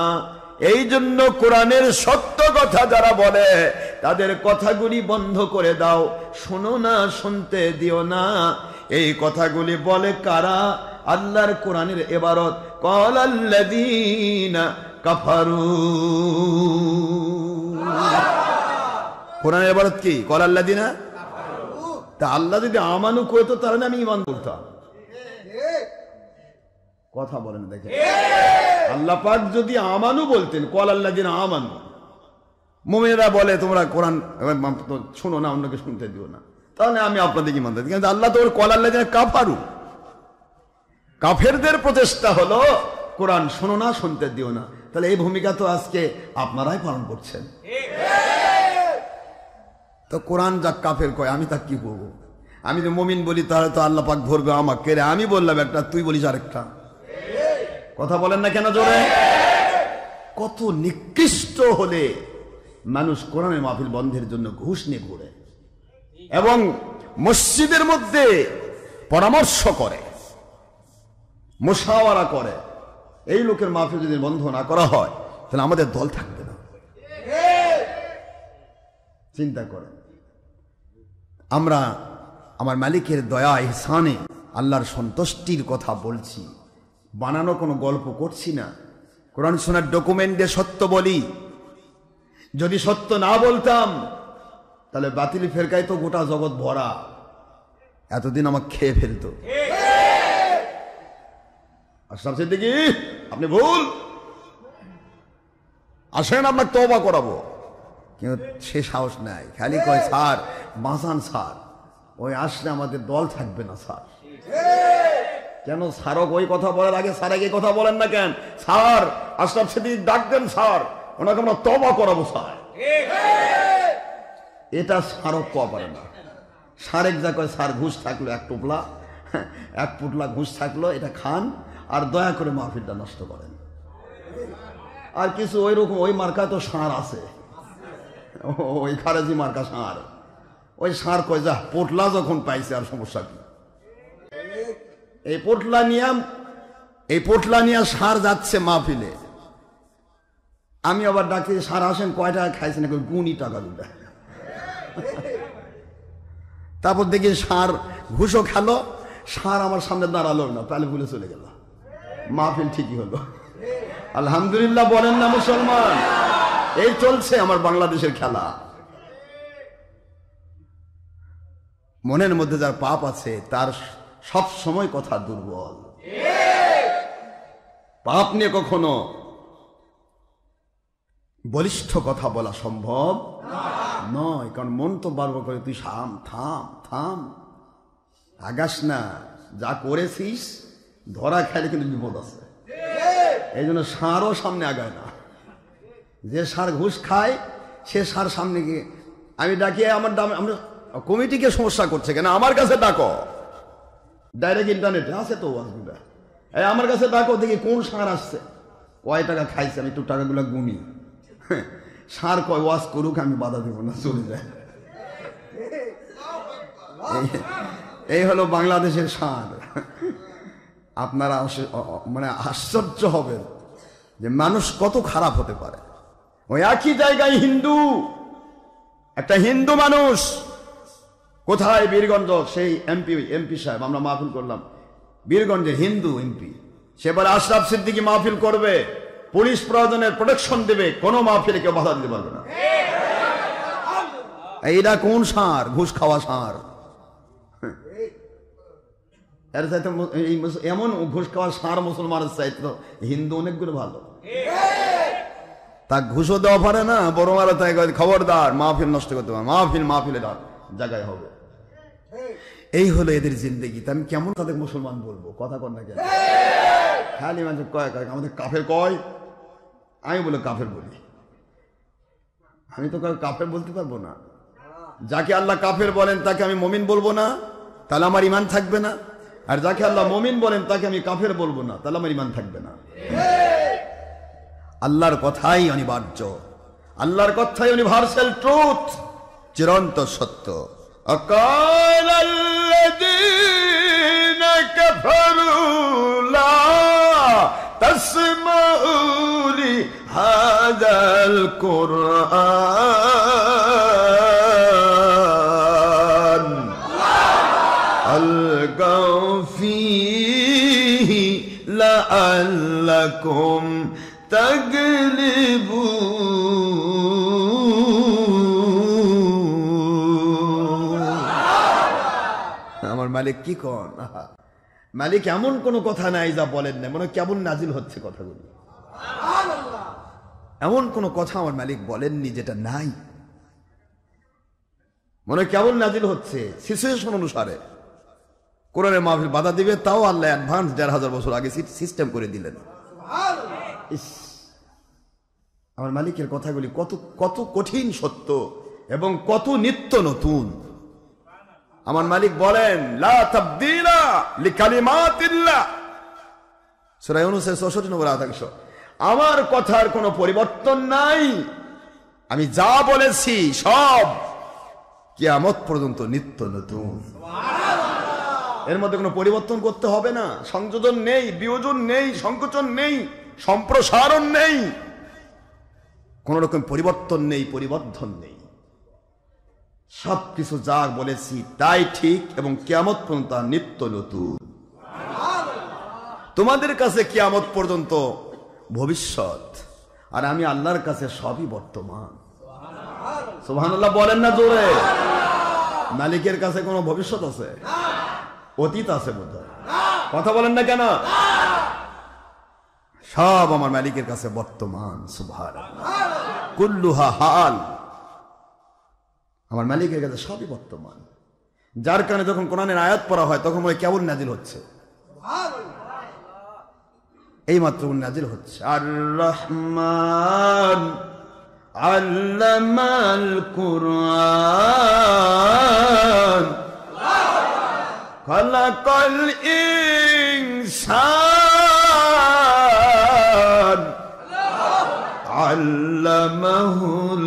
এই জন্য কোরআনের সত্য কথা যারা বলে তাদের কথাগুলি বন্ধ করে দাও, শোনো না, শুনতে দিও না। এই কথাগুলি বলে কারা? আল্লাহর কোরআনের ইবারত, ক্বালাল্লাযীনা কাফারু। কোরআনের ইবারত কি? ক্বালাল্লাযীনা কাফারু। তা আল্লাহ যদি আমানু কইতো তাহলে আমি ঈমান করতাম। কথা বলেন দেখেন, আল্লাহ পাক যদি আমানু বলতেন, ক্বালাল্লাযীনা আমানু, মুমিনরা বলে তোমরা কোরআন শোনো না, অন্যকে শুনতে দিও না, তাহলে আমি আপনাদেরকে ঈমান দিই। কিন্তু আল্লাহ তো ক্বালাল্লাযীনা কাফারু, কাফেরদের প্রচেষ্টা হলো কোরআন শোনো না, শুনতে দিও না। তাহলে এই ভূমিকা তো আজকে আপনারাই পালন করছেন। তো কোরআন যা কাফের কয়, আমি তা কি করবো? আমি তো মুমিন বলি, তাহলে তো আল্লাহ পাক ধরবে আমাকে। আমি বললাম একটা, তুই বলিস আরেকটা। কথা বলেন না কেন জোরে? কত নিকৃষ্ট হলে মানুষ কোরআনের মাহফিল বন্ধের জন্য ঘুষ নিয়ে ঘুরে এবং মসজিদের মধ্যে পরামর্শ করে, মুশাওয়ারা করে। এই লোকের মাহফিল যদি বন্ধ না করা হয় তাহলে আমাদের দল থাকবে না। চিন্তা করেন, আমরা আমার মালিকের দয়া ইহসানে আল্লাহর সন্তুষ্টির কথা বলছি, বানানো কোনো গল্প করছি না। কোরআন শোনার ডকুমেন্টে সত্য বলি। যদি সত্য না বলতাম তাহলে বাতিল ফেরকায় তো গোটা জগৎ ভরা, এতদিন আমাকে খেয়ে ফেলতো। আশরাফ সিদ্দিকী, আপনি ভুল, আসেন আপনাকে তওবা করাবো। কিন্তু সে সাহস নাই, খালি কয় স্যার বাঁচান স্যার, ওই আসলে আমাদের দল থাকবে না স্যার। কেন স্যারক ওই কথা বলার আগে স্যার আগে কথা বলেন না কেন? স্যার আশরাফ সিদ্দিকী ডাক দেন, স্যার ওনাকে আমরা তওবা করাবো স্যার। এটা স্যারক কোয়া পারে না। সারেক যা কয়, স্যার ঘুষ থাকলো এক পুটলা ঘুষ থাকলো, এটা খান আর দয়া করে মাহফিলটা নষ্ট করেন। আর কিছু ওই রকম ওই মার্কা তো সার আছে, ওই খারেজি মার্কা ষাঁড়, ওই ষাঁড় কয় যা পোটলা যখন পাইছে আর সমস্যা কি। এই পোটলা নিয়ে ষাঁড় যাচ্ছে মাহফিলে। আমি আবার ডাকি, ষাঁড় আসেন, কয় টাকা খাইছেন? গুণী টাকা দুটা। তারপর দেখি ষাঁড় ঘুষও খেলো, ষাঁড় আমার সামনে দাঁড়ালো না, তাহলে ভুলে চলে গেল। মাহফিল ঠিকই হলো। আলহামদুলিল্লাহ বলেন না মুসলমান? এই চলছে আমার বাংলাদেশের খেলা। মনের মধ্যে যার পাপ আছে তার সব সময় কথা দুর্বল। পাপ নিয়ে কখনো বলিষ্ঠ কথা বলা সম্ভব নয়, কারণ মন তো বারবার করে তুই থাম থাম থাম, আগাস না, যা করেছিস ধরা খাইলে কিন্তু বিপদ আছে। এই জন্য ষাঁড়ও সামনে আগায় না। যে ষাঁড় ঘুষ খায় সে ষাঁড় সামনে গিয়ে, আমি ডাকি আমার আমরা কমিটিকে সমস্যা করছে কেন, আমার কাছে ডাকো, ডাইরেক্ট ইন্টারনেটে আছে তো ওয়াজগুলা, আমার কাছে ডাকো, দেখি কোন ষাঁড় আসছে, কয় টাকা খাইছে, আমি একটু টাকাগুলো গুনি। ষাঁড় কয় ওয়াজ করুক, আমি বাধা দেব না, চলে যায়। এই হলো বাংলাদেশের ষাঁড়। আপনারা মানে আশ্চর্য হবেন যে মানুষ কত খারাপ হতে পারে। ওই একই জায়গায় একটা হিন্দু মানুষ, কোথায় বীরগঞ্জ, সেই এমপি সাহেব, আমরা মাহফিল করলাম বীরগঞ্জের হিন্দু এমপি, সে বলে আশরাফ সিদ্দিকী মাহফিল করবে, পুলিশ প্রয়োজনের প্রোটেকশন দেবে, কোনো মাহফিলে কেউ বাধা দিতে পারবে না। এইটা কোন ষাঁড়? ঘুষ খাওয়া ষাঁড়। এর চাইতে এমন ঘুষ খাওয়া ষাঁড় মুসলমানের চাইতে হিন্দু অনেকগুলো ভালো। তা ঘুষও দেওয়া পারে না, বড় মারা তাই খবরদার মাহফিল নষ্ট করতে পারে, মাহফিলের জায়গায় হবে। এই হলো এদের জিন্দেগি। আমি কেমন তাদের মুসলমান বলবো? কথা কর না কেন? খালি মানুষ কয় আমাদের কাফের কয়, আমি বলে কাফের বলি। আমি তো কাফের বলতে পারবো না। যাকে আল্লাহ কাফের বলেন তাকে আমি মমিন বলবো না, তাহলে আমার ইমান থাকবে না। আর যাকে আল্লাহ মমিন বলেন তাকে আমি কাফের বলবো না, তাহলে আমার ইমান থাকবে না। আল্লাহর কথাই অনিবার্য, আল্লাহর কথাই ইউনিভার্সাল ট্রুথ, চিরন্ত সত্য। أقال الذين كفروا لا تسمعوا لهذا القرآن ألقوا فيه لعلكم تغلبون। আমার মালিক কি কোন? মালিক এমন কোন কথা নাই যা বলেন না, মনে কেমন নাজিল হচ্ছে কথাগুলো। এমন কোন কথা আমার মালিক বলেননি যেটা নাই, মনে কেমন নাজিল হচ্ছে সিচুয়েশন অনুসারে। কোরআনের মাহফিল বাধা দিবে, তাও আল্লাহ অ্যাডভান্স ১,৫০০ বছর আগে সিস্টেম করে দিলেন। আমার মালিকের কথাগুলি কত কত কঠিন সত্য এবং কত নিত্য নতুন। আমার মালিক বলেন লা তাবদীলা লিকালিমাতিল্লাহ, সূরা ইউনূসের ৬৪ নম্বর আয়াত। আমার কথার কোনো পরিবর্তন নাই, আমি যা বলেছি সব কিয়ামত পর্যন্ত নিত্য নতুন। এর মধ্যে কোনো পরিবর্তন করতে হবে না, সংযোজন নেই, বিয়োজন নেই, সংকোচন নেই, সম্প্রসারণ নেই, কোন রকম পরিবর্তন নেই, পরিবর্ধন নেই। সবকিছু যা বলেছি তাই ঠিক এবং কিয়ামত পর্যন্ত নিত্য নতুন। তোমাদের কাছে কিয়ামত পর্যন্ত ভবিষ্যৎ, আর আমি আল্লাহর কাছে সবই বর্তমান। সুবহানাল্লাহ বলেন না জোরে? মালিকের কাছে কোনো ভবিষ্যৎ আছে? অতীত আছে বোধহয়, কথা বলেন না কেন? সব আমার মালিকের কাছে বর্তমান। সুবহানাল্লাহ, কুল্লুহা হাল। আমার মালিকের কাছে সবই বর্তমান, যার কারণে যখন কোরআনের আয়াত পড়া হয় তখন ওই কেবল নাজিল হচ্ছে, এই মাত্র নাজিল হচ্ছে। আর রহমান আল্লামাল কুরআন খালাকাল ইনসান আল্লামাহুল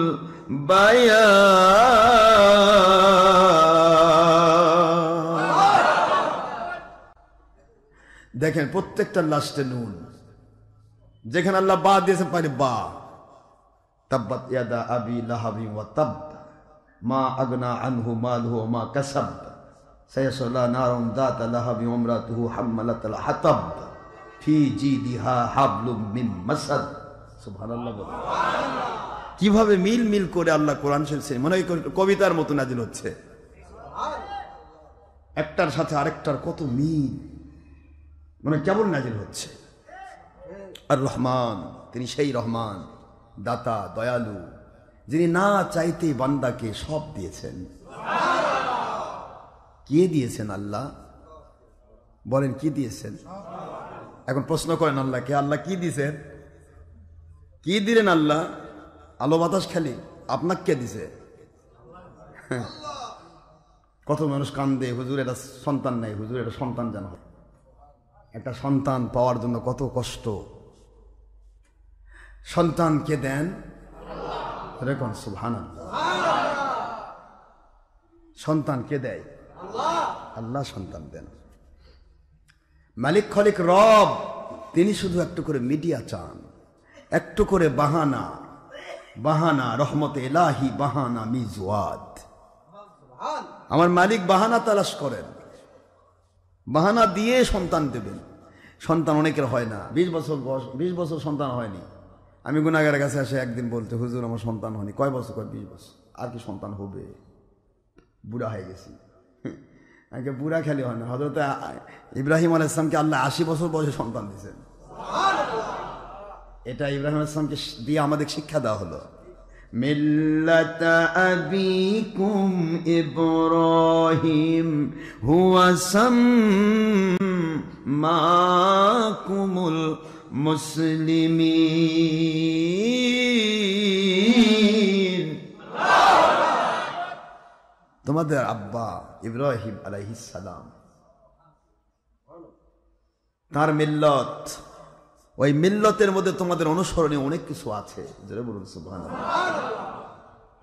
দেখেন প্রত্যেকটা লাস্টে নুন, যেখানে আল্লাহ বা দিয়েছেন পারে বা। তাব্বাত ইয়াদা আবি লাহাবি ওয়া তাব মা আগনা আনহু মালহু ওয়া মা কাসাব সায়াসলা নারুন যাতা লাহাবি ওয়া ইমরাতুহু হাম্মালাতাল হাতাব ফি জিদিহা হাবলুম মিন মাসাদ। সুবহানাল্লাহ। কিভাবে মিল মিল করে আল্লাহ কোরআন শুনছে, মনে হয় কবিতার মতো নাজিল হচ্ছে, একটার সাথে আরেকটার কত মিল, মানে কেবল নাজিল হচ্ছে। আর রহমান, তিনি সেই রহমান, দাতা, দয়ালু, যিনি না চাইতে বান্দাকে সব দিয়েছেন। কে দিয়েছেন? আল্লাহ। বলেন কি দিয়েছেন? এখন প্রশ্ন করেন আল্লাহকে, আল্লাহ কি দিয়েছেন? কি দিলেন আল্লাহ? আলো বাতাস খালি আপনাকে কে দিছে? কত মানুষ কান্দে, হুজুর এটা সন্তান নাই, হুজুর এটা সন্তান যেন হয়। একটা সন্তান পাওয়ার জন্য কত কষ্ট। সন্তানকে দেন রেকন সুবহানাল্লাহ। সন্তান কে দেয়? আল্লাহ সন্তান দেন। মালিক খলিক রব, তিনি শুধু একটু করে মিডিয়া চান, একটু করে বাহানা। বাহানা রহমতে ইলাহি, বাহানা মিজওয়াদ। আমার মালিক বাহানা তালাশ করেন, বাহানা দিয়ে সন্তান দেবেন। সন্তান অনেকের হয় না, 20 বছর বয়স, 20 বছর সন্তান হয়নি। আমি গুনাহগারের কাছে আসে একদিন বলতে, হুজুর আমার সন্তান হয়নি। কয় বছর? কয় 20 বছর। আর কি সন্তান হবে? বুড়া হয়ে গেছি। আমাকে বুড়া খেলে হয় না। হযরত ইব্রাহিম আলাইহিস সালামকে আল্লাহ 80 বছর বয়সে সন্তান দিয়েছেন। এটা ইব্রাহিম আলাইহিস সালামকে দিয়ে আমাদের শিক্ষা দেওয়া হলো। মিল্লাতা আবিকুম ইব্রাহিম হুয়া সাম্মাকুমুল মুসলিমিন। তোমাদের আব্বা ইব্রাহিম আলাইহিস সালাম, তার মিল্লত, ওই মিল্লতের মধ্যে তোমাদের অনুসরণীয় অনেক কিছু আছে। যারা বলুন সুবহানাল্লাহ।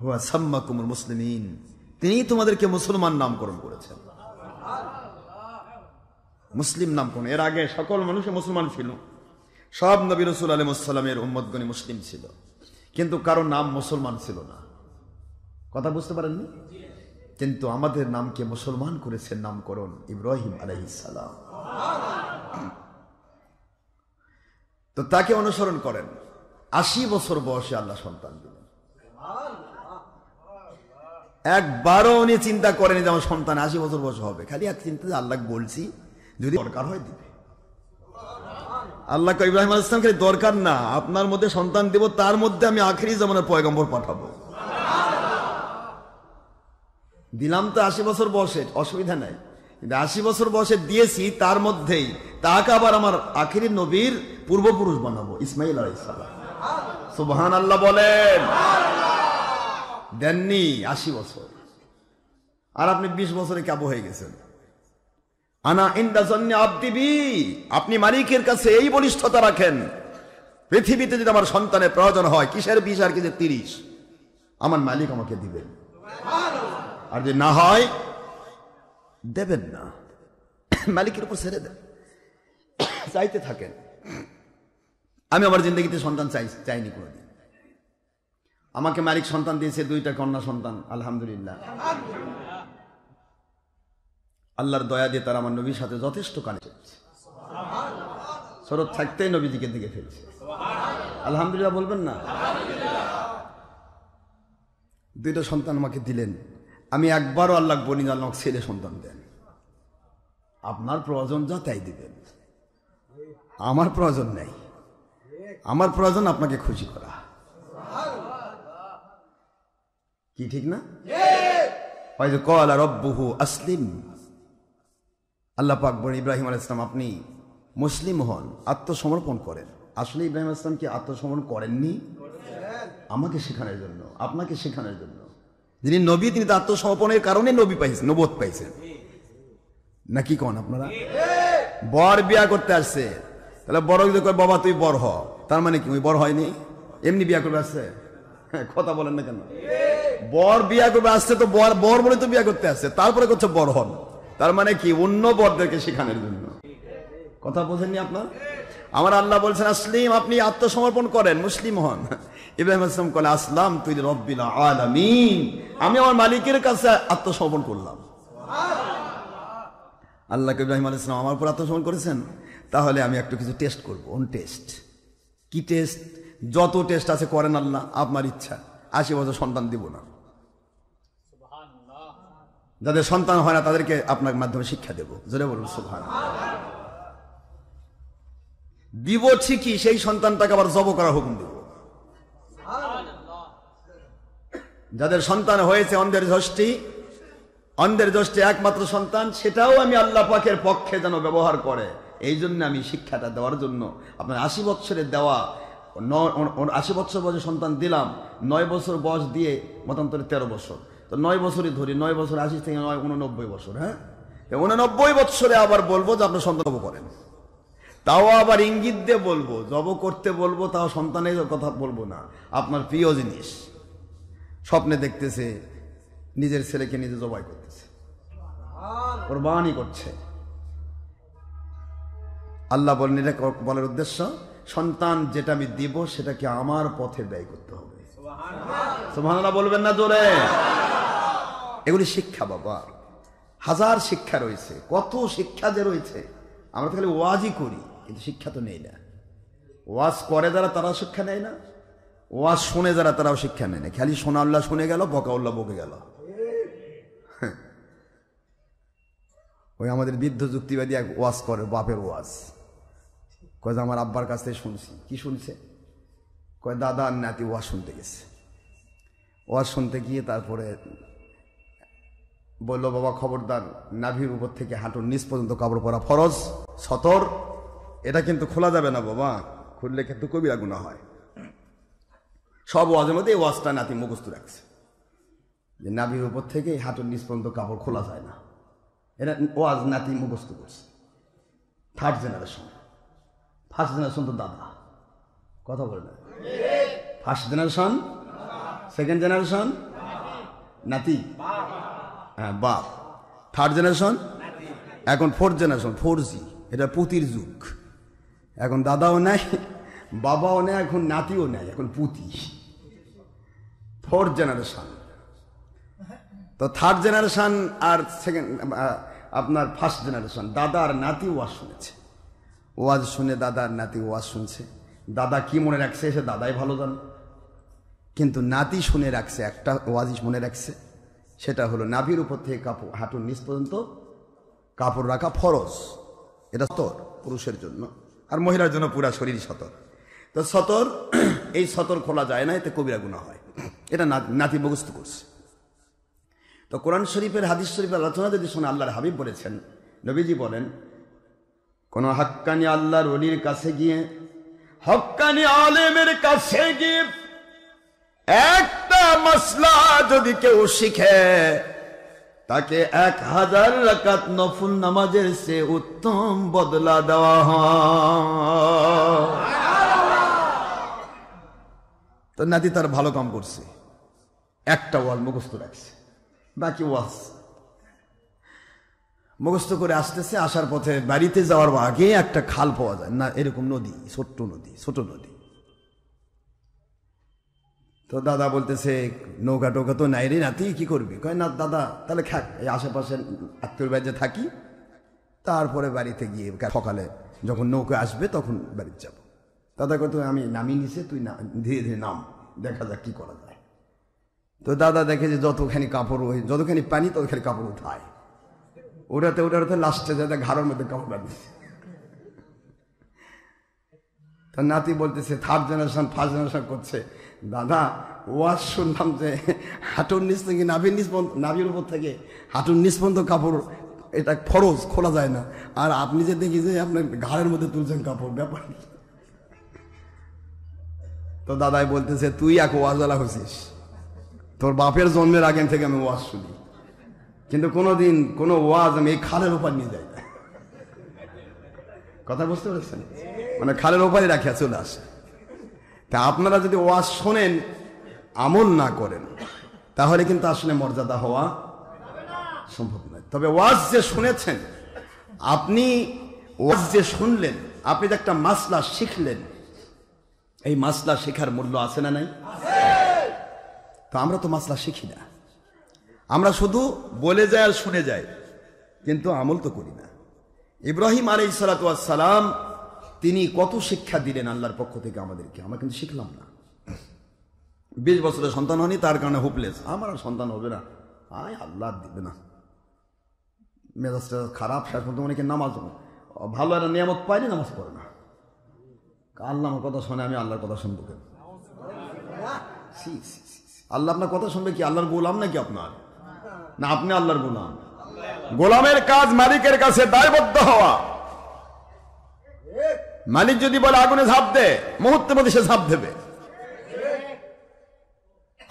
হুয়া সাম্মাকুমুল মুসলিমিন, তিনি তোমাদেরকে মুসলমান নামকরণ করেছেন। মুসলিম নামকরণ। এর আগে সকল মানুষ মুসলমান ছিল, সব নবী রাসূল আলাইহিস সালামের উম্মতগণ মুসলিম ছিল, কিন্তু কারো নাম মুসলমান ছিল না। কথা বুঝতে পারেননি? কিন্তু আমাদের নামকে মুসলমান করেছেন নামকরণ ইব্রাহিম আলাইহিস সালাম। তো তাকে অনুসরণ করেন। 80 বছর বয়সে আল্লাহ সন্তান দিলেন। একবারও উনি চিন্তা করেনি যে আমার সন্তান 80 বছর বয়স হবে। খালি এক চিন্তা, আল্লাহ বলছি যদি দরকার হয় দিবে। আল্লাহ ইব্রাহিম আলাইহিস সালাম খালি দরকার না, আপনার মধ্যে সন্তান দেব, তার মধ্যে আমি আখিরি জামানার পয়গম্বর পাঠাবো। দিলাম তো 80 বছর বয়সে, অসুবিধা নাই, কিন্তু 80 বছর বয়সে দিয়েছি, তার মধ্যেই তাকে আবার আমার আখিরি নবীর পূর্বপুরুষ বানাবো, ইসমাইল আলাইহিস সালাম। সুবহানাল্লাহ বলেন। দেননি 80 বছর, আর আপনি 20 বছরে কাবু হয়ে গেছেন। আনা ইনদা জন্নি আবদি বি, আপনি মালিকের কাছে এই বলিষ্ঠতা রাখেন, পৃথিবীতে যদি আমার সন্তানের প্রয়োজন হয়, কিসের 20 আর কিসের 30, আমার মালিক আমাকে দিবেন। আর যদি না হয় দেবেন না, মালিকের উপর ছেড়ে দেন, চাইতে থাকেন। আমি আমার জিন্দগিতে সন্তান চাইনি কোনোদিন। আমাকে মালিক সন্তান দিয়েছে, 2টা কন্যা সন্তান, আলহামদুলিল্লাহ। আল্লাহর দয়া দিয়ে তারা আমার নবীর সাথে যথেষ্ট কানেক্ট, শরৎ থাকতেই নবীজিকে দিকে ফেলছে। আলহামদুলিল্লাহ বলবেন না? 2টা সন্তান আমাকে দিলেন। আমি একবারও আল্লাহ বলি না আল্লাহ ছেলে সন্তান দেন, আপনার প্রয়োজন যা তাই দিবেন, আমার প্রয়োজন নেই। আমার প্রয়োজন আপনাকে খুশি করা। কি ঠিক না? হয়তো ক্বালা রাব্বুহু আসলিম, আল্লাহ পাক বলেন ইব্রাহিম আলাইহিস সালাম আপনি মুসলিম হন, আত্মসমর্পণ করেন। আসলে ইব্রাহিম আলাইহিস সালাম কি আত্মসমর্পণ করেননি? আমাকে শেখানোর জন্য, আপনাকে শেখানোর জন্য। যিনি নবী, তিনি তো আত্মসমর্পণের কারণে নবী পাইছেন, নবুয়ত পাইছেন, নাকি কোন আপনারা? বর বিয়া করতে আসছে, তাহলে বড় যদি কয় বাবা তুই বর হ, তার মানে কি ওই বর হয়নি? এমনি বিয়া করবে আসছে? কথা বলেন না কেন? বর বিয়া করবে আসছে তো বর বর বলে তো বিয়া করতে আসছে, তারপরে করছে বর হন। তার মানে কি? অন্য বরদেরকে শেখানোর জন্য। কথা বোঝেননি আপনার? আমার আল্লাহ বলছেন আসলিম, আপনি আত্মসমর্পণ করেন, মুসলিম হন। ইব্রাহিম আলাইহিস সালাম বলে আসলাম তুই রব্বিল আলামিন, আমি আমার মালিকের কাছে আত্মসমর্পণ করলাম। আল্লাহকে ইব্রাহিম আলাইহিস সালাম আমার উপর আত্মসমর্পণ করেছেন, তাহলে আমি একটু কিছু টেস্ট করবো। On test. কি টেস্ট? যত টেস্ট আছে করেন আল্লাহ, আপনার ইচ্ছা। 80 বছর সন্তান দিব না। যাদের সন্তান হয় না তাদেরকে আপনার মাধ্যমে শিক্ষা দেব। জোরে বলুন সুবহানাল্লাহ। দিব ঠিকই, সেই সন্তানটাকে আবার জব করার হুকুম দেব। যাদের সন্তান হয়েছে অন্ধের যষ্টি একমাত্র সন্তান, সেটাও আমি আল্লাহ পাকের পক্ষে যেন ব্যবহার করে, এই জন্য আমি শিক্ষাটা দেওয়ার জন্য আপনার 80 বছরের দেওয়া 80 বছর বয়সে সন্তান দিলাম, 9 বছর বয়স দিয়ে মতান্তরে 13 বছর, তো 9 বছরই ধরি, 9 বছর 80 থেকে 9 89 বছর। হ্যাঁ, 89 বছরে আবার বলবো যে আপনার সন্তান করেন, তাও আবার ইঙ্গিত দিয়ে বলবো, জব করতে বলবো, তাও সন্তানের কথা বলবো না। আপনার প্রিয় জিনিস স্বপ্নে দেখতেছে, নিজের ছেলেকে নিজে জবাই করতেছে, কোরবানি করছে। আল্লাহ বলেন এটা বলার উদ্দেশ্য, সন্তান যেটা আমি দিব সেটাকে আমার পথে ব্যয় করতে হবে। সুবহানাল্লাহ বলবেন না জোরে? এগুলি শিক্ষা বাবা, হাজার শিক্ষা রয়েছে, কত শিক্ষা যে রয়েছে। আমরা তো খালি ওয়াজই করি, কিন্তু শিক্ষা তো নেই না। ওয়াজ করে যারা তারা শিক্ষা নেয় না, ওয়াজ শুনে যারা তারাও শিক্ষা নেয় না। খালি শোনা আল্লাহ শুনে গেল, বকা আল্লাহ বকে গেল। ওই আমাদের বৃদ্ধ যুক্তিবাদী এক ওয়াজ করে, বাপের ওয়াজ। কয় যে আমার আব্বার কাছ থেকে শুনছি। কি শুনছে? কয় দাদা আর নাতি ওয়াজ শুনতে গেছে। ওয়াজ শুনতে গিয়ে তারপরে বললো, বাবা খবরদার, নাভির উপর থেকে হাঁটুর নিচ পর্যন্ত কাপড় পরা ফরজ, সতর, এটা কিন্তু খোলা যাবে না বাবা, খুললে কিন্তু কবিরা গুনাহ হয়। সব ওয়াজের মধ্যে এই ওয়াজটা নাতি মুখস্থ রাখছে যে নাভির উপর থেকে হাঁটুর নিচ পর্যন্ত কাপড় খোলা যায় না। এটা ওয়াজ নাতি মুখস্থ করছে। Third generation. ফার্স্ট জেনারেশন তো দাদা, কথা বলে না। ফার্স্ট জেনারেশন, সেকেন্ড জেনারেশন নাতি, হ্যাঁ বাপ। থার্ড জেনারেশন, এখন ফোর্থ জেনারেশন, 4G। এটা পুতির যুগ। এখন দাদাও নাই, বাবাও নেই, এখন নাতিও নেই, এখন পুতি। Fourth generation. তো থার্ড জেনারেশন আর সেকেন্ড আপনার ফার্স্ট জেনারেশন, দাদা আর নাতি ওয়াজ শুনেছে। ওয়াজ শুনে দাদা আর নাতি ওয়াজ শুনছে। দাদা কি মনে রাখছে সে দাদাই ভালো জানে, কিন্তু নাতি শুনে রাখছে একটা ওয়াজই মনে রাখছে, সেটা হলো নাভির উপর থেকে কাপড় হাঁটুর নিচ পর্যন্ত কাপড় রাখা ফরজ। এটা সতর পুরুষের জন্য, আর মহিলার জন্য পুরা শরীর সতর। তো সতর, এই সতর খোলা যায় না, এতে কবিরা গুনাহ হয়। এটা নাতি মুখস্থ করছে। তো কোরআন শরীফের, হাদিস শরীফের আলোচনা যদি শোনে, আল্লাহর হাবিব বলেছেন, নবীজি বলেন, কোন হাক্কানি আল্লাহর ওলির কাছে গিয়ে, হক্কানি আলেমের কাছে গিয়ে একটা মাসলা যদি কেউ শিখে, তাকে 1000 রাকাত নফল নামাজের চেয়ে উত্তম বদলা দেওয়া হয়। তো নাতি তার ভালো কাম করছে, একটা ওয়াজ মুখস্থ রাখছে, বাকি ওয়াজ মুখস্থ করে আসতেছে। আসার পথে বাড়িতে যাওয়ার আগে একটা খাল পাওয়া যায় না, এরকম নদী, ছোট নদী। তো দাদা বলতেছে, নৌকা টোকা তো নাই রে নাতি, কি করবি? কয় না দাদা, তাহলে খাক, এই আশেপাশে আত্মীয় বাড়িতে থাকি, তারপরে বাড়িতে গিয়ে সকালে যখন নৌকা আসবে তখন বাড়িতে যাব। দাদা কয়, তুই আমি নামিয়ে নিছে, তুই ধীরে ধীরে নাম, দেখা যাক কি করা যায়। তো দাদা দেখে যে যতখানি কাপড়, যতখানি পানি ততখানি কাপড় উঠায়, ওটাতে লাস্টে যাতে ঘাড়ের মধ্যে কাপড় বাঁধছে। তো নাতি বলতেছে, থার্ড জেনারেশন ফার্স্ট জেনারেশন করছে, দাদা ওয়াজ শুনলাম যে হাঁটুর নিচ থেকে নাভির উপর থেকে হাঁটুর নিচ পর্যন্ত কাপড়, এটা ফরজ, খোলা যায় না, আর আপনি যে দেখি যে আপনার ঘাড়ের মধ্যে তুলছেন কাপড়, ব্যাপার। তো দাদাই বলতেছে, তুই এক ওয়াজওয়ালা হচ্ছিস, তোর বাপের জন্মের আগে থেকে আমি ওয়াজ শুনি, কিন্তু কোনোদিন কোনো ওয়াজ আমি এই খালের উপর নিয়ে যাই না। কথা বুঝতে পেরেছেন? মানে খালের ওপারে রাখিয়া চলে আসে। তা আপনারা যদি ওয়াজ শোনেন, আমল না করেন তাহলে কিন্তু আসলে মর্যাদা হওয়া সম্ভব নয়। তবে ওয়াজ যে শুনেছেন, আপনি ওয়াজ যে শুনলেন, আপনি যে একটা মাসলা শিখলেন, এই মাসলা শেখার মূল্য আছে না নাই? তো আমরা তো মাসলা শিখি না, আমরা শুধু বলে যাই আর শুনে যাই, কিন্তু আমল তো করি না। ইব্রাহিম আলাইহিস সালাতু ওয়াস সালাম তিনি কত শিক্ষা দিলেন আল্লাহর পক্ষ থেকে আমাদেরকে, আমরা কিন্তু শিখলাম না। 20 বছরের সন্তান হয়নি, তার কারণে হোপলেস, আমার আর সন্তান হবে না, আল্লাহ দিবে না, মেজাজটা খারাপ। শেষ পর্যন্ত অনেকে নামাজ ভালো একটা নিয়ামত পাইনি, নামাজ পড়ে না। আল্লাহ আমার কথা শোনে, আমি আল্লাহর কথা শুনবো কেন? আল্লাহ আপনার কথা শুনবে কি? আল্লাহর গোলাম নাকি আপনার? না, আপনি আল্লাহর গোলাম। গোলামের কাজ মালিকের কাছে দায়বদ্ধ হওয়া। মালিক যদি বলে আগুনে ঝাঁপ দে, মুহূর্তের মধ্যে সে ঝাঁপ দেবে।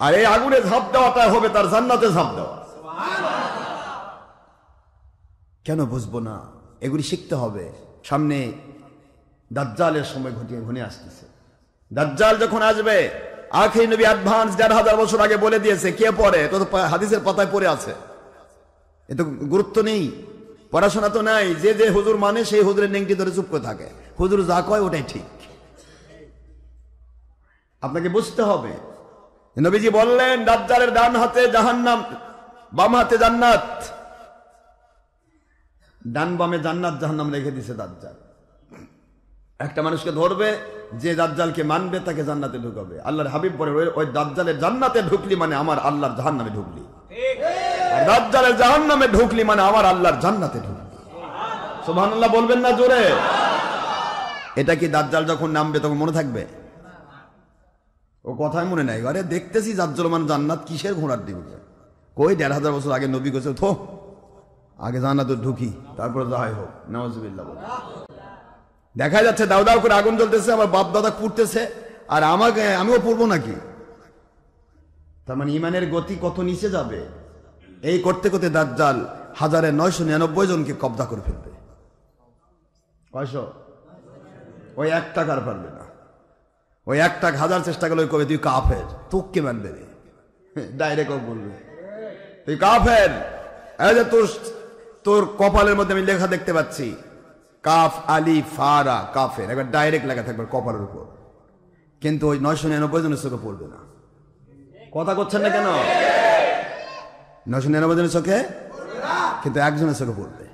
আর এই আগুনে ঝাঁপ দেওয়াটা হবে তার জান্নাতে ঝাঁপ দেওয়া। কেন বুঝবো না? এগুলি শিখতে হবে। সামনে দাজ্জালের সময় ঘনিয়ে আসতেছে। দাজ্জাল যখন আসবে, আখির নবী অ্যাডভান্স 1500 বছর আগে বলে দিয়েছে। কে পড়ে? তো হাদিসের পাতায় পড়ে আছে, এত গুরুত্ব নেই, পড়াশোনা তো নাই। যে যে হুজুর মানে সেই হুজুরের নেংটি ধরে চুপ করে থাকে, হুজুর যা কয় ওটাই ঠিক। আপনাকে বুঝতে হবে। নবীজি বললেন দাজ্জালের ডান হাতে জাহান্নাম, বাম হাতে জান্নাত। ডান বামে জান্নাত জাহান্নাম রেখে দিছে দাজ্জাল। একটা মানুষকে ধরবে, যে দাজ্জালকে মানবে তাকে জান্নাতে ঢুকাবে। আল্লাহর হাবিব বলে ওই দাজ্জালের জান্নাতে ঢুকলি মানে আমার আল্লাহর জাহান্নামে ঢুকলি, আর দাজ্জালের জাহান্নামে ঢুকলি মানে আমার আল্লাহর জান্নাতে ঢুকলি। সুবহানাল্লাহ বলবেন না জোরে? এটা কি দাজ্জাল যখন নামবে তখন মনে থাকবে? ও কথাই মনে নাই। আরে দেখতেছি দাজ্জালমান জান্নাত, কিসের ঘোড়ার দিবে? কই 1500 বছর আগে নবী কইছে থো আগে জান্নাতে ঢুকি তারপরে যাই হোক। নাউজুবিল্লাহ। দেখা যাচ্ছে দাউ দাউ করে আগুন জ্বলতেছে, আমার বাপ দাদা পুড়তেছে, আর আমিও পড়বো নাকি? তার মানে ইমানের গতি কত নিচে যাবে। এই করতে করতে দাজ্জাল 1999 জনকে কব্জা করে ফেলবে। কয়শো? ওই 1 টাকার পারবে না। ওই 1 টাকা 1000 চেষ্টা করলে কবে তুই কাফের, তোকে মানবে রে, ডাইরেক্ট বলবে তুই কাফের। এই যে তোর কপালের মধ্যে আমি লেখা দেখতে পাচ্ছি, কাফ আলি ফারা কাফের, একবার ডাইরেক্ট লেখা থাকবে কপালের উপর, কিন্তু ওই 999 জনের চোখে পড়বে না। কথা করছেন না কেন? 999 জনের চোখে, কিন্তু একজনের চোখে পড়বে।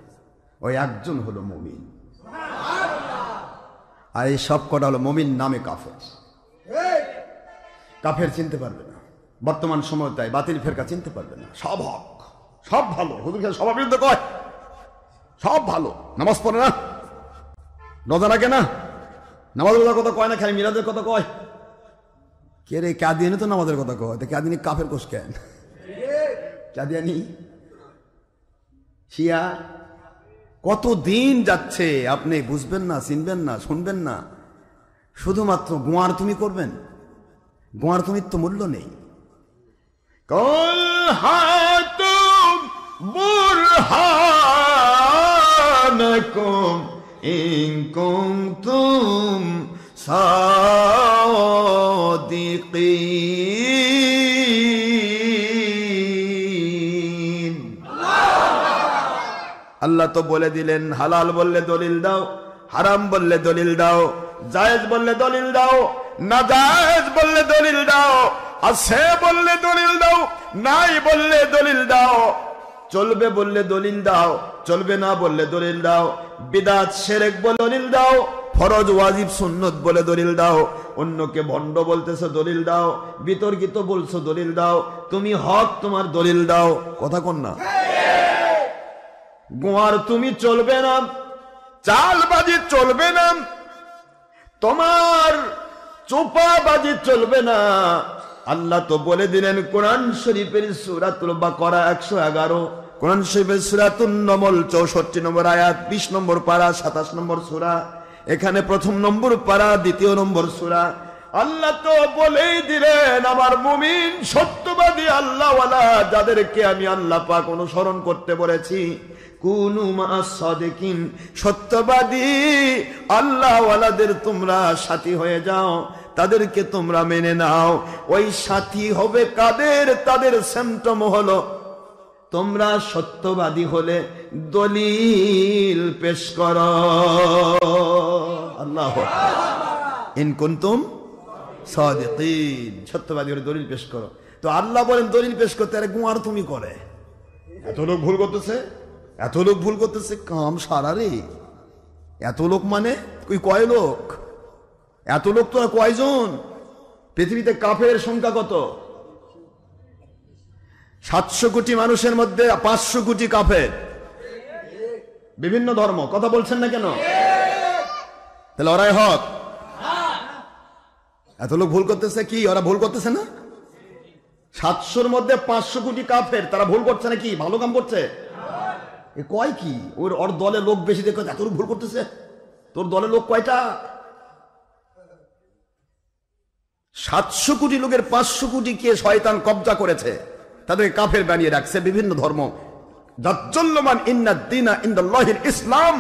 ওই একজন হলো মুমিন, আর এই সব কটা হলো মুমিন নামে কাফের। কাফের চিনতে পারবে না বর্তমান সময়, তাই বাতিল ফেরকা চিনতে পারবে না। সব হক, সব ভালো, হুজুর সবার বিরুদ্ধে কয় সব ভালো, নামাজ পড়ে না, রোজা রাখে না, নামাজ রোজার কথা কয় না, খালি মিরাজের কথা কয়। কে রে? কাদিয়ানি তো নামাজের কথা কয়, তো কাদিয়ানি কাফের কোষ কেন? কাদিয়ানি শিয়া কত দিন যাচ্ছে, আপনি বুঝবেন না, চিনবেন না, শুনবেন না। শুধুমাত্র গোয়ার তুমি করবেন, গোয়ার তুমি তো মূল্য নেই। কল হাতুম বুরহানাকুম ইন কুনতুম সাদিকিন। আল্লাহ তো বলে দিলেন, হালাল বললে দলিল দাও, হারাম বললে দলিল দাও, জায়েজ বললে দলিল দাও, না জায়েজ বললে দলিল দাও, আছে বললে দলিল দাও, নাই বললে দলিল দাও, চলবে বললে দলিল দাও, চলবে না বললে দলিল দাও, বিদআত শিরক বলে দলিল দাও, ফরজ ওয়াজিব সুন্নত বলে দলিল দাও, অন্যকে ভণ্ড বলতেছো দলিল দাও, বিতর্কিত বলছো দলিল দাও, তুমি হক তোমার দলিল দাও। কথা কোন না? গোয়ার তুমি চলবে না, চালবাজি চলবে না, তোমার চোপাবাজি চলবে না। আল্লাহ তো বলে দিলেন কোরআন শরীফের সূরাতুল বাকারা 111, কোরআন শরীফের সূরাতুন নমল 64 নম্বর আয়াত, 20 নম্বর পারা, 27 নম্বর সূরা। এখানে 1ম নম্বর পারা, 2য় নম্বর সূরা। আল্লাহ তো বলেই দিলেন আমার মুমিন সত্যবাদী আল্লাহওয়ালা যাদেরকে আমি আল্লাহ পাক অনুসরণ করতে বলেছি, কুনু মা'আস সাদিকিন, সত্যবাদী আল্লাহওয়ালাদের তোমরা সাথী হয়ে যাও। তাদেরকে তোমরা মেনে নাও। ওই সাথী হবে কাদের? তাদের সিম্পটম হলো তোমরা সত্যবাদী হলে দলিল পেশ করো। আল্লাহু আকবার। ইন কুনতুম সাদিকিন, সত্যবাদী হলে দলিল পেশ করো। তো আল্লাহ বলেন দলিল পেশ করতে, আরে গুয়ার তুমি করে। এত লোক ভুল করতেছে, এত লোক ভুল করতেছে, কাম সারা রে। এত লোক মানে কয় লোক? এত লোক তো কয়জন? পৃথিবীতে কাফের সংখ্যা কত? 700 কোটি মানুষের মধ্যে 500 কোটি কাফের, বিভিন্ন ধর্ম। কথা বলছেন না কেন? তাহলে ওরাই হক? এত লোক ভুল করতেছে কি ওরা ভুল করতেছে না? 700-র মধ্যে 500 কোটি কাফের, তারা ভুল করছে না কি ভালো কাম করছে? এ কয় কি ওর দলে লোক বেশি দেখে এত ভুল করতেছে? তোর দলে লোক কয়টা? 700 কোটি লোকের 500 কোটি কে শয়তান কবজা করেছে, তাদেরকে কাফের বানিয়ে রাখছে। বিভিন্ন ধর্ম জাজ্জাল্লামান ইন্নাদ-দীনা ইনদাল্লাহিল ইসলাম,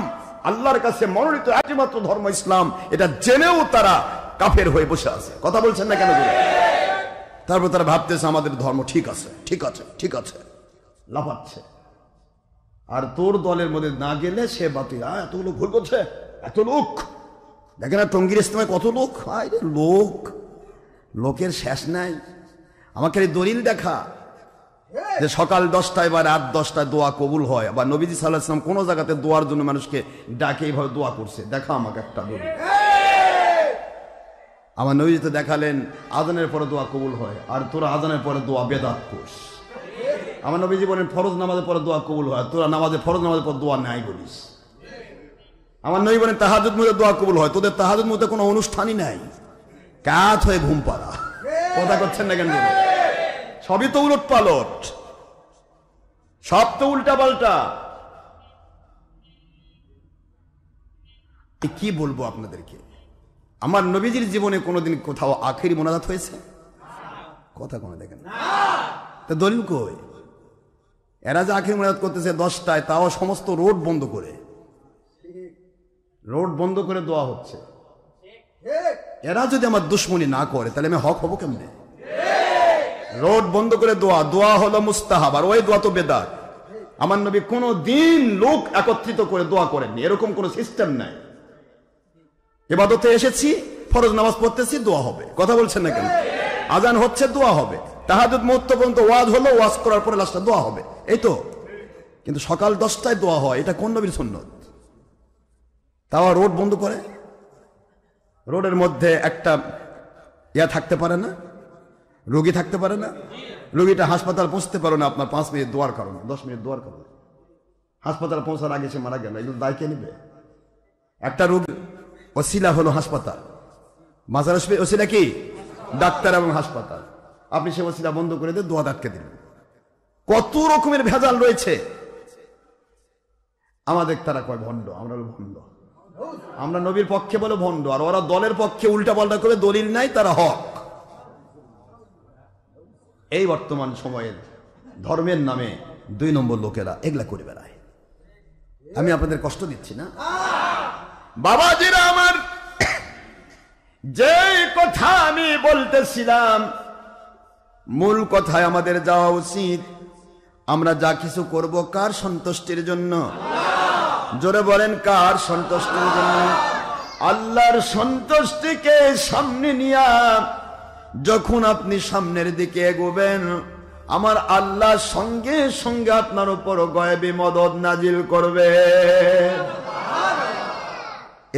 আল্লাহর কাছে মনোনীত একমাত্র ধর্ম ইসলাম, এটা জেনেও তারা কাফের হয়ে বসে আছে। কথা বলছেন না কেন? তারপর তারা ভাবতেছে আমাদের ধর্ম ঠিক আছে, ঠিক আছে, ঠিক আছে, লাফাচ্ছে। আর তোর দলের মধ্যে না গেলে সে বাতিল। এত লোক ভুল করছে, এত লোক। দেখেন না টঙ্গীর ইসলামে কত লোক, লোক, লোকের শেষ নাই। আমাকে দলিল দেখা যে সকাল 10টায় বা রাত 10টায় দোয়া কবুল হয়, বা নবীজি সাল্লাল্লাহু আলাইহি ওয়াসাল্লাম কোন জায়গাতে দোয়ার জন্য মানুষকে ডাকে এইভাবে দোয়া করছে, দেখা আমাকে একটা দলিল। আমার নবীজি তো দেখালেন আজানের পরে দোয়া কবুল হয়, আর তোরা আজানের পরে দোয়া বেদাত করস। আমার নবীজি বলেন ফরজ নামাজের পরে দোয়া কবুল হয়, তোরা ফরজ নামাজের পর দোয়া নাই বলিস। আমার নবী বলেন তাহাজ্জুদ মধ্যে দোয়া কবুল হয়, তোদের তাহাজ্জুদ মধ্যে কোনো অনুষ্ঠানই নাই, কাত হয়ে ঘুম পাড়া। কথা করছেন না কেন? সবই তো উলট পালট, সব তো উল্টা পাল্টা। কি বলবো আপনাদেরকে? আমার নবীজির জীবনে কোনোদিন কোথাও আখিরি মোনাজাত হয়েছে? কথা কোনো দেখেন তা দলিল কই? এরা যে আখিরি মোনাজাত করতেছে 10টায়, তাও সমস্ত রোড বন্ধ করে, রোড বন্ধ করে দোয়া হচ্ছে। এরা যদি আমার দুশ্মনী না করে তাহলে আমি হক হবো কেমনে? রোড বন্ধ করে দোয়া, দোয়া হলো মুস্তাহাব, আর ওই দোয়া তো বেদাত। আমার নবী কোনো দিন লোক একত্রিত করে দোয়া করেননি, এরকম কোন সিস্টেম নাই। ইবাদতে এসেছি, ফরজ নামাজ পড়তেছি, দোয়া হবে। কথা বলছেন না কেন? আজান হচ্ছে, দোয়া হবে। তাহাজ্জুদ মুহূর্ত পর্যন্ত ওয়াজ হলো, ওয়াজ করার পরে লাস্টে দোয়া হবে, এই তো। কিন্তু সকাল 10টায় দোয়া হয়, এটা কোন নবীর সুন্নত? তাও রোড বন্ধ করে। রোডের মধ্যে একটা থাকতে পারে না, রোগী থাকতে পারে না, রোগীটা হাসপাতাল পৌঁছতে পারো না আপনার 5 মিনিট দোয়ার কারণে, 10 মিনিট দোয়ার কারণে। হাসপাতাল পৌঁছার আগে সে মারা গেল, এগুলো দায় কে নিবে? একটা রোগ ওসিলা হলো হাসপাতাল, মাজার ওসিলা কি? ডাক্তার এবং হাসপাতাল। আপনি সে ওসিলা বন্ধ করে দিয়ে দোয়া আটকে দিলেন। কত রকমের ভেজাল রয়েছে। আমাদের তারা কয় ভণ্ড, আমরা ভণ্ড। আমরা নবীর পক্ষে বলে ভণ্ড, আর ওরা দলের পক্ষে উল্টা পাল্টা করে, দলিল নাই, তারা হক। এই বর্তমান সময়ের ধর্মের নামে 2 নম্বর লোকেরা এগুলা করে বেড়ায়। আমি আপনাদের কষ্ট দিচ্ছি না বাবাজিরা আমার? যে কথা আমি বলতেছিলাম, মূল কথায় আমাদের যাওয়া উচিত। আমরা যা কিছু করব কার সন্তুষ্টির জন্য? জোরে বলেন, কার সন্তুষ্টির জন্য? আল্লাহর সন্তুষ্টিকে সামনে নিয়া যখন আপনি সামনের দিকে এগোবেন, আমার আল্লাহ সঙ্গে সঙ্গে আপনার উপর গয়বী মদদ নাজিল করবে।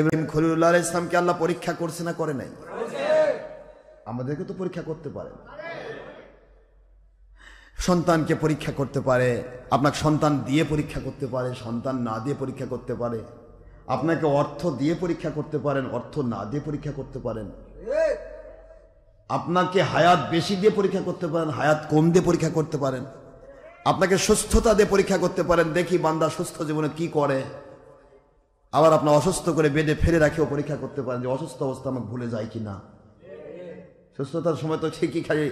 ইব্রাহিম খলিলুল্লাহ আলাইহিস সালামকে আল্লাহ পরীক্ষা করছে না করে নাই? আমাদেরকে তো পরীক্ষা করতে পারে, সন্তানকে পরীক্ষা করতে পারে, আপনাকে সন্তান দিয়ে পরীক্ষা করতে পারে, সন্তান না দিয়ে পরীক্ষা করতে পারে, আপনাকে অর্থ দিয়ে পরীক্ষা করতে পারেন, অর্থ না দিয়ে পরীক্ষা করতে পারেন, আপনাকে হায়াত বেশি দিয়ে পরীক্ষা করতে পারেন, হায়াত কম দিয়ে পরীক্ষা করতে পারেন, আপনাকে সুস্থতা দিয়ে পরীক্ষা করতে পারেন, দেখি বান্দা সুস্থ জীবনে কি করে। আবার আপনার অসুস্থ করে বেডে ফেলে রাখিও পরীক্ষা করতে পারেন যে অসুস্থ অবস্থা আমাকে ভুলে যায় কিনা। সুস্থতার সময় তো ঠিকই খালি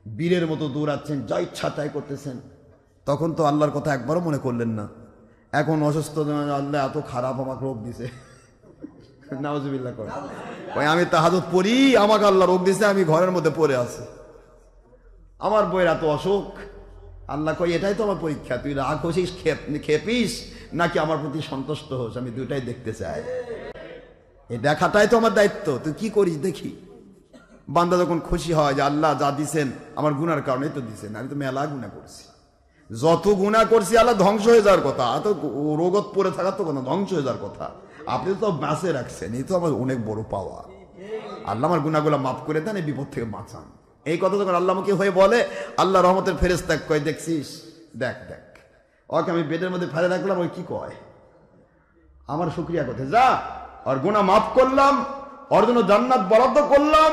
বীরের মতো দৌড়াচ্ছেন, যা ইচ্ছা তাই করতেছেন, তখন তো আল্লাহর কথা একবারও মনে করলেন না। এখন অসুস্থ, আল্লাহ এত খারাপ আমাকে রোগ দিছে, নাউজুবিল্লাহ করে ওই আমি তাহাজ্জুদ পড়ি, আমাকে আল্লাহ রোগ দিছে, আমি ঘরের মধ্যে পড়ে আছি, আমার বইয়ের এত অসুখ। আল্লাহ কই এটাই তো আমার পরীক্ষা, তুই রাগ হইছিস, খেপিস নাকি আমার প্রতি সন্তুষ্ট হোস, আমি দুইটাই দেখতে চাই। এই দেখাটাই তো আমার দায়িত্ব, তুই কি করিস দেখি। বান্দা যখন খুশি হয় যে আল্লাহ যা দিছেন আমার গুনার কারণেই তো দিছেন, আমি তো মেলা গুনাহ করছি, যত গুনাহ করছি আল্লাহ ধ্বংস হয়ে যাওয়ার কথা, তো রোগত পড়ে থাকার তো কথা, ধ্বংস হয়ে যাওয়ার কথা, আপনি তো বাঁচে রাখছেন, এই তো আমার অনেক বড় পাওয়া। আল্লাহ আমার গুনাহগুলো মাফ করে দেন, এই বিপদ থেকে বাঁচান। এই কথা যখন আল্লাহ আমাকে হয়ে বলে, আল্লাহ রহমতের ফেরেশতা কয় দেখছিস, দেখ দেখ ওকে আমি বেডের মধ্যে ফেলে রাখলাম, ওই কি কয় আমার শুকরিয়া করতে, যা ওর গুনাহ মাফ করলাম, ওর জন্য জান্নাত বরাদ্দ করলাম,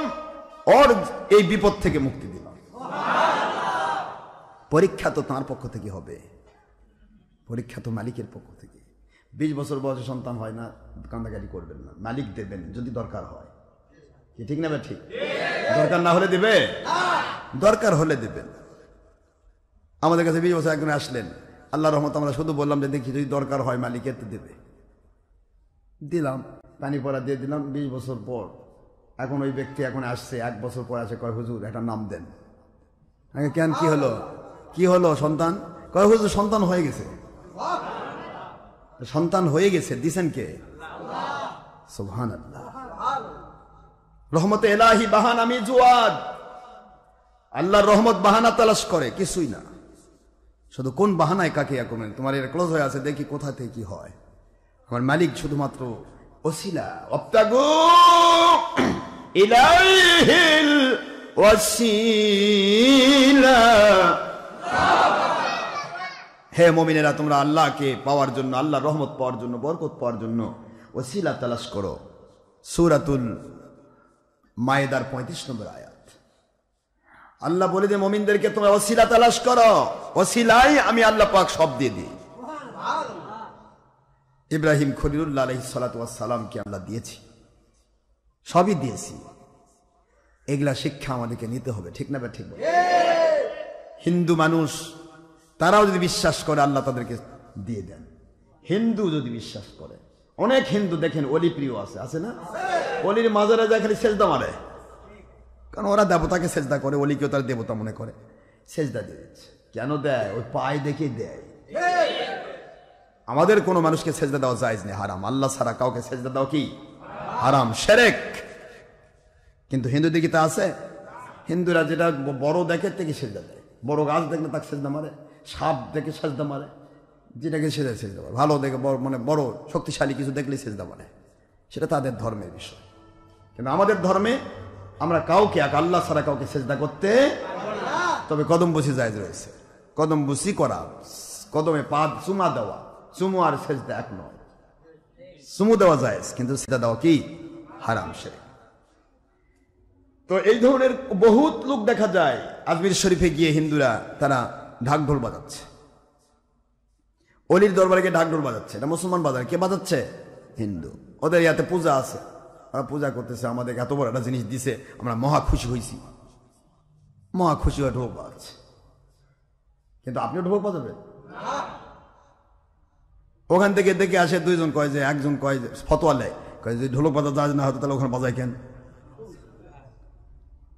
ওর এই বিপদ থেকে মুক্তি দিলাম। পরীক্ষা তো তাঁর পক্ষ থেকে হবে, পরীক্ষা তো মালিকের পক্ষ থেকে। 20 বছর বয়সে সন্তান হয় না, কান্দাকাটি করবেন না, মালিক দেবেন যদি দরকার হয়, কি ঠিক না? ঠিক, দরকার না হলে দেবে, দরকার হলে দেবেন। আমাদের কাছে 20 বছর একজন আসলেন, আল্লাহ রহমত, আমরা শুধু বললাম যে দেখি যদি দরকার হয় মালিকের তো দেবে, দিলাম, পানি পড়া দিয়ে দিলাম। 20 বছর পর এখন ওই ব্যক্তি এখন আসছে, 1 বছর পর আসে, কয় হুজুর একটা নাম দেন। আগে কেন, কি হলো, কি হলো সন্তান? কয় হুজুর সন্তান হয়ে গেছে। সন্তান হয়ে গেছে, দিছেন কে? সুবহানাল্লাহ। রহমতে এলাহি বাহানা মিজওয়াদ, আল্লাহর রহমত বাহানা তালাশ করে, কিছুই না। শুধু কোন বাহানায় কাকে করবেন, তোমার এর ক্লোজ হয়ে আছে, দেখি কোথা থেকে কি হয়। আমার মালিক শুধুমাত্র ওসিলা, ওয়াবতাগু ইলাইহিল ওয়াসিলা। হে মুমিনেরা, তোমরা আল্লাহকে পাওয়ার জন্য, আল্লাহর রহমত পাওয়ার জন্য, বরকত পাওয়ার জন্য ওসিলা তালাশ করো। সূরাতুল মায়েদার 35 নম্বর আয়াত। আল্লাহ বলে যে মুমিনদেরকে তোমরা ওসিলা তালাশ করো, ওসিলাই আমি আল্লাহ পাক সব দিয়ে দিই। ইব্রাহিম খলিলুল্লাহ আলাইহিস সালাতু ওয়াস সালামকে আল্লাহ দিয়েছি, সবই দিয়েছি। এগুলা শিক্ষা আমাদেরকে নিতে হবে, ঠিক না? ঠিক। হিন্দু মানুষ তারাও যদি বিশ্বাস করে আল্লাহ তাদেরকে দিয়ে দেন। হিন্দু যদি বিশ্বাস করে, অনেক হিন্দু দেখেন অলি প্রিয় আছে, আছে না? অলির মাজারে যায় খালি সেজদা মারে, কারণ ওরা দেবতাকে সেজদা করে, অলিকেও তার দেবতা মনে করে, সেজদা দিয়ে দিচ্ছে। কেন দেয়? ওই পায়ে দেখে দেয়। আমাদের কোনো মানুষকে সেজদা দেওয়া জায়েজ নেই, হারাম। আল্লাহ ছাড়া কাউকে সেজদা দেওয়া কি হারাম, শিরক। কিন্তু হিন্দু দিকে তা আছে, হিন্দুরা যেটা বড় দেখে থেকে সেজদা দেয়, বড় গাছ দেখলে তাকে সেজদা মারে, সাপ দেখে সেজদা মারে, যেটাকে সেজদা মারে, ভালো দেখে মানে বড় শক্তিশালী কিছু দেখলে সেজদা মারে, সেটা তাদের ধর্মের বিষয়। কিন্তু আমাদের ধর্মে আমরা কাউকে এক আল্লাহ ছাড়া কাউকে সেজদা করতে, তবে কদম বসি জায়েজ রয়েছে, কদম বসি করা, কদমে পা চুমা দেওয়া, চুমু আর সেজদা এক নয়। চুমু দেওয়া জায়েজ, কিন্তু সেজদা দেওয়া কি হারাম, শিরক। তো এই ধরনের বহুত লোক দেখা যায় আজমির শরীফে গিয়ে, হিন্দুরা তারা ঢাক ঢোল বাজাচ্ছে, অলির দরবারে গিয়ে ঢাক ঢোল বাজাচ্ছে। এটা মুসলমান বাজার, কে বাজাচ্ছে? হিন্দু। ওদের ইয়াতে পূজা আছে, ওরা পূজা করতেছে, আমাদের এত বড় একটা জিনিস দিছে, আমরা মহা খুশি হয়েছি, মহা খুশি হয়ে ঢোল বাজাচ্ছে। কিন্তু আপনিও ঢোল বাজাবেন? ওখান থেকে দেখে আসে দুইজন, কয় যে একজন কয় ফতোয়া নেয়, কয় যে ঢোলক বাজা যায় না হতো তাহলে ওখানে বাজায় কেন?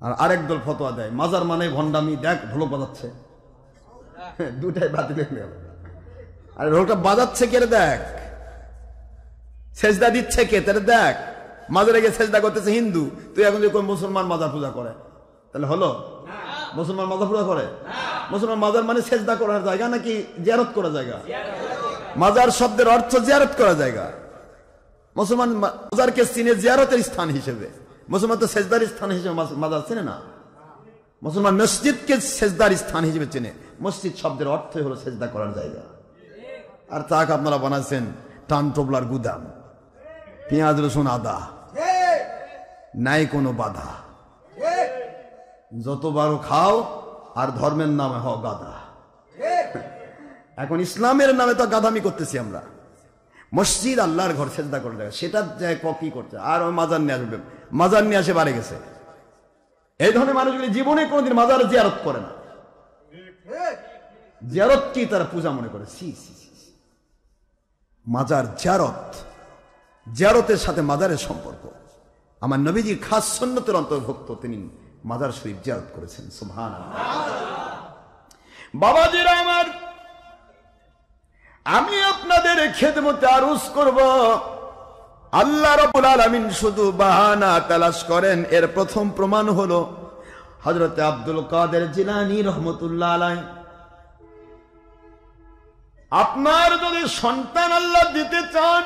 আর আরেক দল ফতোয়া দেয় মাজার মানে ভণ্ডামি, দেখ ঢোলক বাজাচ্ছে, দুটাই বাতিল হয়ে গেল। আর ঢোলটা বাজাচ্ছে কে দেখ, সেজদা দিচ্ছে কে তার দেখ। মাজারে গিয়ে সেজদা করতেছে হিন্দু, তুই এখন যদি কোন মুসলমান মাজার পূজা করে তাহলে হলো? মুসলমান মাজার পূজা করে? মুসলমান মাজার মানে সেজদা করার জায়গা নাকি জিয়ারত করার জায়গা? মাজার শব্দের অর্থ জিয়ারত করার জায়গা। মুসলমান মাজারকে চিনে জিয়ারতের স্থান হিসেবে, মুসলমান তো সেজদার স্থান হিসেবে মাজার চেনে না। মুসলমান মসজিদকে সেজদার স্থান হিসেবে চেনে। মসজিদ শব্দের অর্থই হলো সেজদা করার জায়গা। আর তাকে আপনারা বানাচ্ছেন টান টোবলার গুদাম, পেঁয়াজ রসুন আদা, নাই কোনো বাধা, যতবারও খাও আর ধর্মের নামে হও গাধা। এখন ইসলামের নামে তো গাধামি করতেছি আমরা। মসজিদ আল্লাহর ঘর, সেজদা করে জায়গা, সেটা যায় কি করছে? আর ওই মাজার নিয়ে আসবে, মাজার নিয়ে আসে বাড়ে গেছে। এই ধরনের মানুষগুলি জীবনে কোনোদিন মাজার জিয়ারত করে না, জিয়ারত কি তারা পূজা মনে করে। সি সি সি, মাজার জিয়ারত জিয়ারতের সাথে মাজারের সম্পর্ক। আমার নবীজি খাস সুন্নতের অন্তর্ভুক্ত, তিনি মাজার শরীফ জিয়ারত করেছেন। সুবহানাল্লাহ। বাবাজিরা আমার, আমি আপনাদের খেদমতে আরজ করব, আল্লাহ রাব্বুল আলামিন শুধু বাহানা তালাশ করেন। এর প্রথম প্রমাণ হলো হযরত আব্দুল কাদের জিলানী রহমতুল্লাহ আলাইহি। আপনার যদি সন্তান আল্লাহ দিতে চান,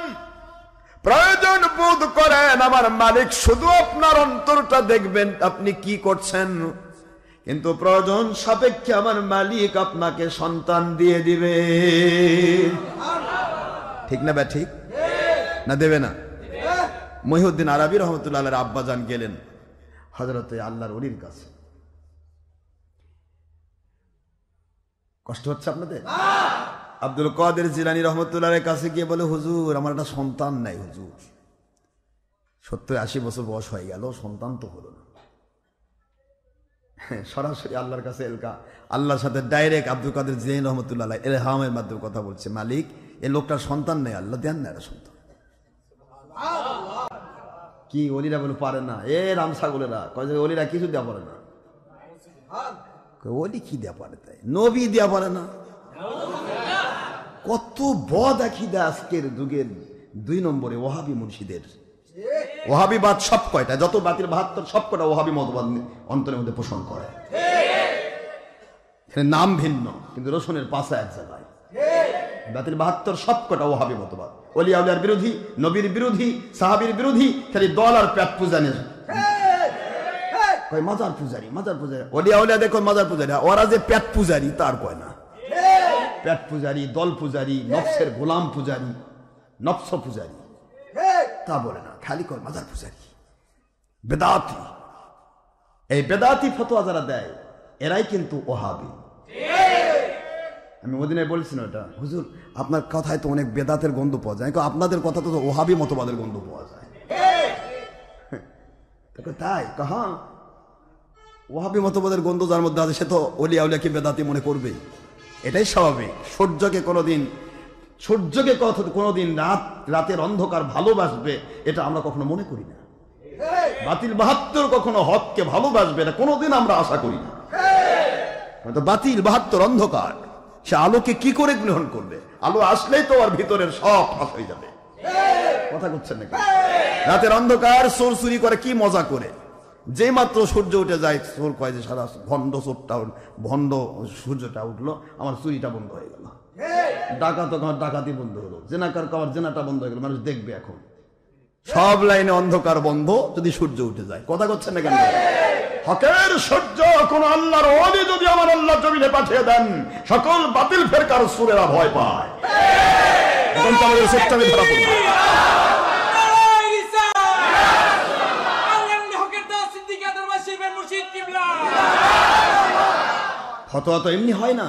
প্রয়োজন বোধ করেন আমার মালিক শুধু আপনার অন্তরটা দেখবেন আপনি কি করছেন, কিন্তু প্রয়োজন সাপেক্ষে আমার মালিক আপনাকে সন্তান দিয়ে দিবে। ঠিক না ভাই? ঠিক না? দেবে না? মহিউদ্দিন আরবি রহমতুল্লাহ আলাইহির আব্বাজান গেলেন হযরতে আল্লাহর ওলির কাছে। কষ্ট হচ্ছে আপনাদের? আব্দুল কাদের জিলানী রহমতুল্লাহ আলাইহির কাছে গিয়ে বলে, হুজুর আমার একটা সন্তান নাই হুজুর, 70-80 বছর বয়স হয়ে গেল, সন্তান তো হলো না। সরাসরি আল্লাহর কাছে এলকা, আল্লাহর সাথে ডাইরেক্ট আব্দুল কাদের জিলানী রহমতুল্লাহ আলাইহি ইলহামের মাধ্যমে কথা বলছে, মালিক এই লোকটার সন্তান নেই, আল্লাহ দেন না এর সন্তান। কি ওলিরা বলে পারে না? এ রাম ছাগলেরা কয় যে ওলিরা কিছু দেওয়া পারে না। ওলি কি দেওয়া পারে? তাই নবী দেওয়া পারে না? কত বদ আকিদা আজকের যুগের 2 নম্বরে ওয়াহাবি মুর্শিদের। ওয়াহাবিবাদ সব কয়টা, যত বাতিল 72 সব কয়টা ওয়াহাবি মতবাদ অন্তরের মধ্যে পোষণ করে। নাম ভিন্ন কিন্তু রসুনের পাশা এক জায়গায়। বাতিল 72 সব কয়টা ওয়াহাবি মতবাদ, ওলিয়া উলিয়ার বিরোধী, নবীর বিরোধী, সাহাবীর বিরোধী, খালি দল আর পেট পূজানি। কয় মাজার পূজারি, মাজার পূজারি, ওলিয়া উলিয়া দেখো মাজার পূজারি, ওরা যে পেট পূজারি তার কয় না। পেট পূজারি, দল পূজারি, নফসের গোলাম পূজারি, নফস পূজারি তা বলে না, খালি কয় মাজার পূজারি, বেদাতি। এই বেদাতি ফতোয়া যারা দেয় এরাই কিন্তু ওয়াহাবি। আমি ওদিনে বলছিলাম এটা, হুজুর আপনার কথায় তো অনেক বেদাতের গন্ধ পাওয়া যায়, আপনাদের কথা তো ওয়াহাবি মতবাদের গন্ধ পাওয়া যায়। তাই কাহা ওয়াহাবি মতবাদের গন্ধ যার মধ্যে আছে সে তো ওলিয়া উলিয়াকে বেদাতি মনে করবে, এটাই স্বাভাবিক। সূর্যকে কোনোদিন রাতের অন্ধকার ভালোবাসবে এটা আমরা কখনো মনে করি না। বাতিল 72 কখনো হককে ভালোবাসবে এটা কোনোদিন আমরা আশা করি না। বাতিল 72 অন্ধকার, সে আলোকে কি করে গ্রহণ করবে? আলো আসলেই তো আর ভিতরের সব ফাঁস হয়ে যাবে। কথা করছেন নাকি? রাতের অন্ধকার চোর চুরি করে কি মজা করে, যে মাত্র সূর্য উঠে যায় চোর কয় যে সারা ভণ্ড সূর্যটা উঠলো, আমার চুরিটা বন্ধ হয়ে গেল, ডাকাতি বন্ধ হলো, জেনাকার কাবার জেনাটা বন্ধ হয়ে গেল। মানুষ দেখবে এখন সব লাইনে অন্ধকার বন্ধ যদি সূর্য উঠে যায়। কথা করছেন না কেন? হকের সূর্য কোন আল্লাহর ওলি যদি আমার আল্লাহ জমিনে পাঠিয়ে দেন, সকল বাতিল ফেরকার সুরেরা ভয় পায়। এখন তো আমাদের সেক্টরে ধরা পড়বে। ফতোয়া তো এমনি হয় না,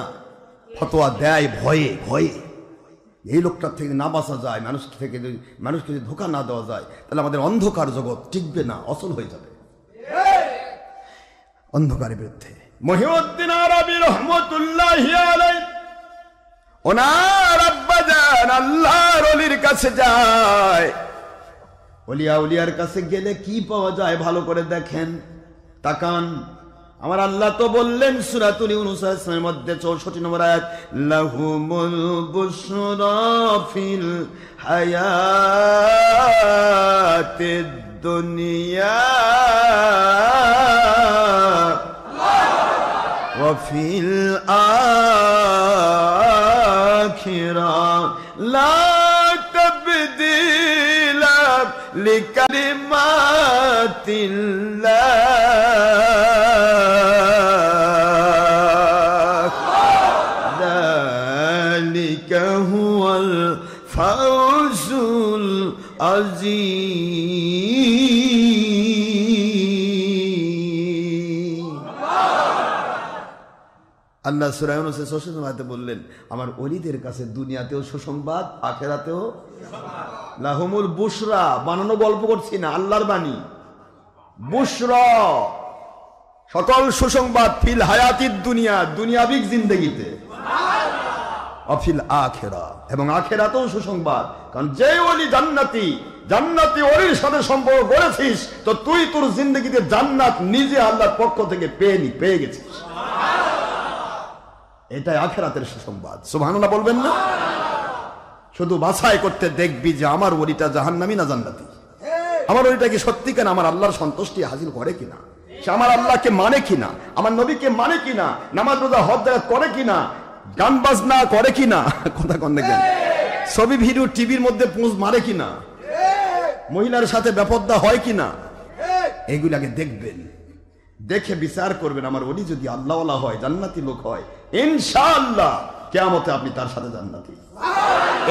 ফতোয়া দেয় ভয়ে ভয়ে। এই লোকটার থেকে না বাঁচা যায়, মানুষকে যদি ধোঁকা না দেওয়া যায়, তাহলে আমাদের অন্ধকার জগৎ টিকবে না, অচল হয়ে যাবে। অন্ধকারের বিরুদ্ধে মহিউদ্দিন আরবি রহমতুল্লাহি আলাইহি ওনার আব্বাজান আল্লাহর ওলির কাছে যায়। ওলিয়া উলিয়ার কাছে গেলে কি পাওয়া যায় ভালো করে দেখেন, তাকান। আমার আল্লাহ তো বললেন সূরাতুল ইউনূস এর মধ্যে 64 নম্বর আয়াত, লাহুমুল বুশরা ফিল হায়াতিদ দুনিয়া ওয়া ফিল আখিরাহ লা তাবদীলা লিকালিমাতিল্লাহ যালিকা হুয়াল ফাওজুল আযীম। আল্লাহ সূরা ইউনূসের 64 আয়াতে বললেন, আমার ওলিদের কাছে দুনিয়াতেও সুসংবাদ, আখিরাতেও লাহুমুল বুশরা। বানানো গল্প করছি না, আল্লাহর বাণী। বুশরা সকল সুসংবাদ, ফিল হায়াতিদ দুনিয়া, দুনিয়াবিক জিন্দেগিতে। অফিল আখিরা, এবং আখিরাতেও সুসংবাদ। কারণ যে ওলি জান্নাতি, জান্নাতি ওলির সাথে সম্পর্ক করেছিস তো তুই তোর জিন্দগিতে জান্নাত নিজে আল্লাহর পক্ষ থেকে পেয়ে গেছিস। এটাই আখিরাতের সুসংবাদ। সুবহানাল্লাহ বলবেন না? শুধু বাছাই করতে দেখবি যে আমার ওলিটা জাহান্নামী না জান্নাতি, আমার ওলিটা কি সত্যিকার আমার আল্লাহর সন্তুষ্টি হাসিল করে কিনা, সে আমার আল্লাহকে মানে কিনা, আমার নবীকে মানে কিনা, নামাজ রোজা হজ জাকাত করে কিনা, গান বাজনা করে কিনা, কথা কন দেখেন, ছবি ভিডিও টিভির মধ্যে পোঁজ মারে কিনা, মহিলার সাথে বেপরদা হয় কিনা, এগুলাকে দেখবেন, দেখে বিচার করবেন। আমার ওলি যদি আল্লাহওয়ালা হয়, জান্নাতি লোক হয়, ইনশাআল্লাহ কিয়ামতে আপনি তার সাথে জান্নাতি।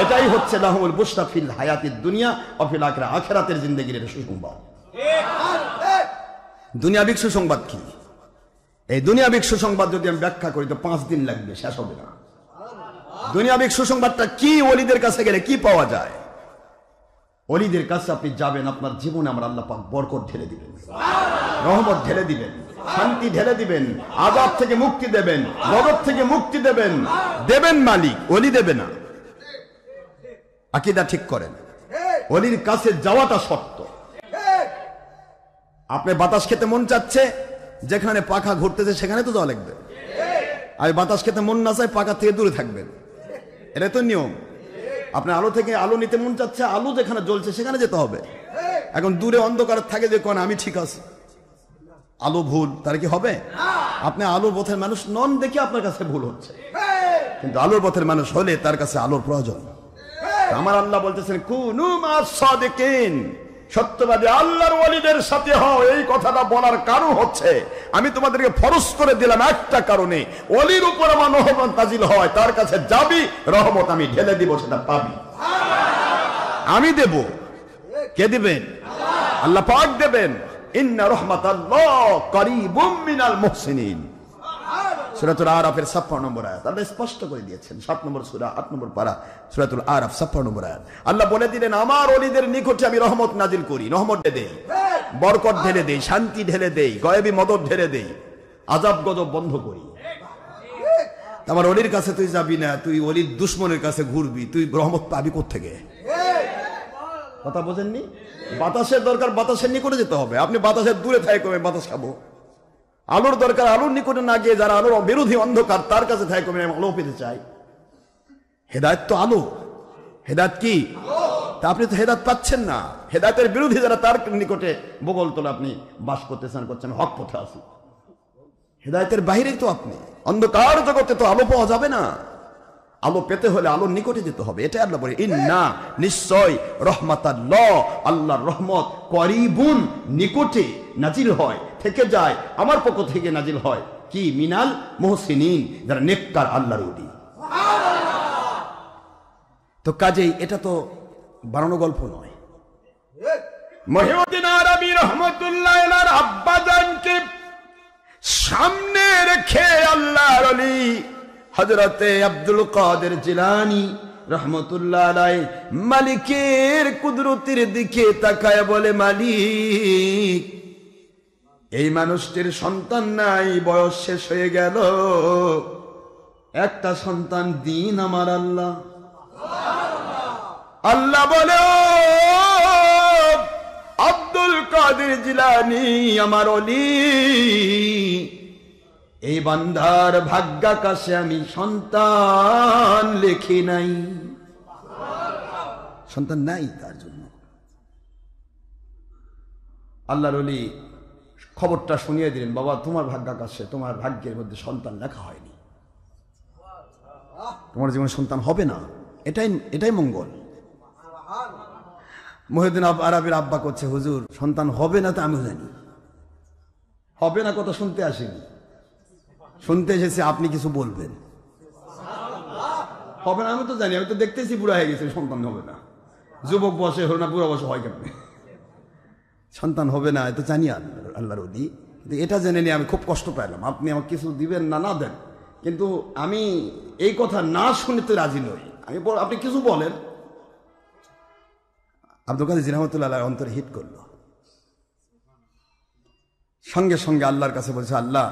এটাই হচ্ছে লাহুমুল বুশরা ফিল হায়াতিদ দুনিয়া ওয়া ফিল আখিরাহ, আখিরাতের জিন্দেগির এটা সুসংবাদ। দুনিয়াবিক সুসংবাদ কি? এই দুনিয়াবিক সুসংবাদ যদি আমি ব্যাখ্যা করি তো 5 দিন লাগবে, শেষ হবে না। দুনিয়াবিক সুসংবাদটা কি? ওলিদের কাছে গেলে কি পাওয়া যায়? ওলিদের কাছে আপনি যাবেন, আপনার জীবনে আমার আল্লাহ পাক বরকত ঢেলে দিবেন, রহমত ঢেলে দিবেন, শান্তি ঢেলে দিবেন, আযাব থেকে মুক্তি দেবেন, গজব থেকে মুক্তি দেবেন, দেবেন মালিক, ওলি দেবে না। আকীদা ঠিক করেন, ওলির কাছে যাওয়াটা শর্ত। আপনি বাতাস খেতে মন চাচ্ছে, যেখানে পাখা ঘুরতেছে সেখানে তো যাওয়া লাগবে। আর বাতাস খেতে মন না চায়, পাখা থেকে দূরে থাকবেন, এটা তো নিয়ম। আপনার আলো থেকে আলো নিতে মন চাচ্ছে, আলো যেখানে জ্বলছে সেখানে যেতে হবে। এখন দূরে অন্ধকার থাকে যে কোন আমি ঠিক আছে, আলো ভুল, তার কি হবে? আপনি আলোর পথের মানুষ নন দেখে আপনার কাছে ভুল হচ্ছে, কিন্তু আলোর পথের মানুষ হলে তার কাছে আলোর প্রয়োজন। আমার আল্লাহ বলতেছেন কুনু মাস সাদিকিন, সত্যবাদী আল্লাহর ওলিদের সাথে হও। এই কথাটা বলার কারণ হচ্ছে আমি তোমাদেরকে ফরজ করে দিলাম একটা কারণে, ওলির উপর আমার রহমত নাজিল হয়, তার কাছে যাবি, রহমত আমি ঢেলে দিব, সেটা পাবি, আমি দেব। কে দিবেন? আল্লাহ পাক দেবেন। ইন্না রাহমাতাল্লাহ করিবুম মিনাল মুহসিনিন, সূরাতুল আরাফের 56 নম্বর আয়াত আল্লাহ স্পষ্ট করে দিয়েছেন। 7 নম্বর সূরা 8 নম্বর পারা সূরাতুল আরাফ 56 নম্বর আয়াত আল্লাহ বলে দিলেন আমার ওলিদের নিকটে আমি রহমত নাজিল করি, রহমত ঢেলে দেই, বরকত ঢেলে দেই, শান্তি ঢেলে দেই, গায়েবী মদদ ঢেলে দেই, আযাব গজব বন্ধ করি। আমার ওলির কাছে তুই যাবি না, তুই ওলির দুশমনের কাছে ঘুরবি, তুই রহমত পাবি কোত্থেকে? কথা বোঝেননি? বাতাসের দরকার, বাতাসের নিকটে যেতে হবে। আপনি বাতাসের দূরে থাকে কমে বাতাস খাবো। আলোর দরকার, আলোর নিকটে না গিয়ে যারা আলোর বিরোধী অন্ধকার তার কাছে থাকে কমে আমি আলো পেতে চাই। হেদায়েত তো আলো, হেদায়েত কি? তা আপনি তো হেদায়েত পাচ্ছেন না। হেদায়েতের বিরোধী যারা তার নিকটে বগল তোলে আপনি বাস করতেছেন, করছেন হক পথে আছি। হেদায়েতের বাইরে তো আপনি অন্ধকার জগতে তো আলো পাওয়া যাবে না। আলো পেতে হলে আলোর নিকটে যেতে হবে। এটা আল্লাহ বলে ইন্না, নিশ্চয়, রহমাতাল্লাহ, আল্লাহর রহমত, করিবুন, নিকটে নাজিল হয়, থেকে যায়, আমার পক্ষ থেকে নাজিল হয়। কি? মিনাল মুহসিনিন, যারা নেককার আল্লাহর ওলি। তো কাজেই এটা তো বানানো গল্প নয়। মহিউদ্দিন আরবি রাহমাতুল্লাহ আলাইহির আব্বাজানকে সামনে রেখে আল্লাহর ওলি হযরতে আব্দুল কাদের জিলানী রহমতুল্লাহ আলাইহি মালিকের কুদরতের দিকে তাকায় বলে, মালিক, এই মানুষটির সন্তান নাই, বয়স শেষ হয়ে গেল, একটা সন্তান দিন আমার আল্লাহ। আল্লাহ বলে, আব্দুল কাদের জিলানী আমার ওলি, এই বান্দার ভাগ্যাকাশে আমি সন্তান লিখি নাই, সন্তান নাই তার জন্য। আল্লাহর ওলি খবরটা শুনিয়ে দিলেন, বাবা তোমার ভাগ্যাকাশে, তোমার ভাগ্যের মধ্যে সন্তান লেখা হয়নি, তোমার জীবনে সন্তান হবে না, এটাই মঙ্গল। মহিউদ্দিন আরবির আব্বা করছে, হুজুর সন্তান হবে না তো আমিও জানি, হবে না কথা শুনতে আসেনি, শুনতে এসেছে আপনি কিছু বলবেন। হবে না আমি তো জানি, আমি তো দেখতেছি বুড়া হয়ে গেছে, সন্তান হবে না। যুবক বয়সে হলো না, বুড়া বয়সে হয় কেন? সন্তান হবে না এত জানি আল্লাহর ওলি, কিন্তু এটা জেনে নিয়ে আমি খুব কষ্ট পাইলাম। আপনি আমাকে কিছু দিবেন না না দেন, কিন্তু আমি এই কথা না শুনে তো রাজি নই। আপনি কিছু বলেন। আব্দুল কাদের জিলানী রাহমাতুল্লাহ আলাইহি অন্তরে হিট করলো। সঙ্গে সঙ্গে আল্লাহর কাছে বলছে, আল্লাহ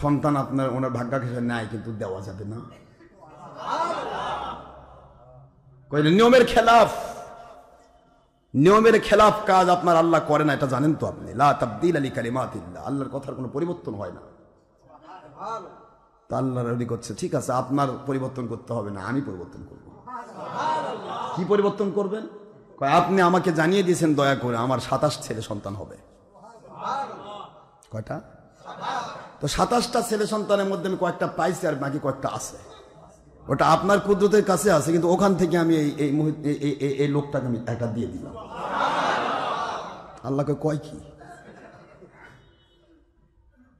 সন্তান আপনার ওনার ভাগ্যাকাশে নাই, কিন্তু দেওয়া যাবে না। কইলেন নিয়মের খেলাফ, নিয়মের খেলাফ কাজ আপনার আল্লাহ করে না, এটা জানেন তো আপনি। লা তাবদীলা লিকালিমাতিল্লাহ, আল্লাহর কথার কোনো পরিবর্তন হয় না। তা আল্লাহর ওলি করছে, ঠিক আছে আপনার পরিবর্তন করতে হবে না, আমি পরিবর্তন করব। কি পরিবর্তন করবেন? কয় আপনি আমাকে জানিয়ে দিয়েছেন দয়া করে আমার 27 ছেলে সন্তান হবে। কয়টা? তো 27টা ছেলে সন্তানের মধ্যে আমি কয়েকটা পাইছি আর বাকি কয়েকটা আছে, ওটা আপনার কুদরতের কাছে আছে, কিন্তু ওখান থেকে আমি এই লোকটাকে আমি একটা দিয়ে দিলাম। আল্লাহকে কয়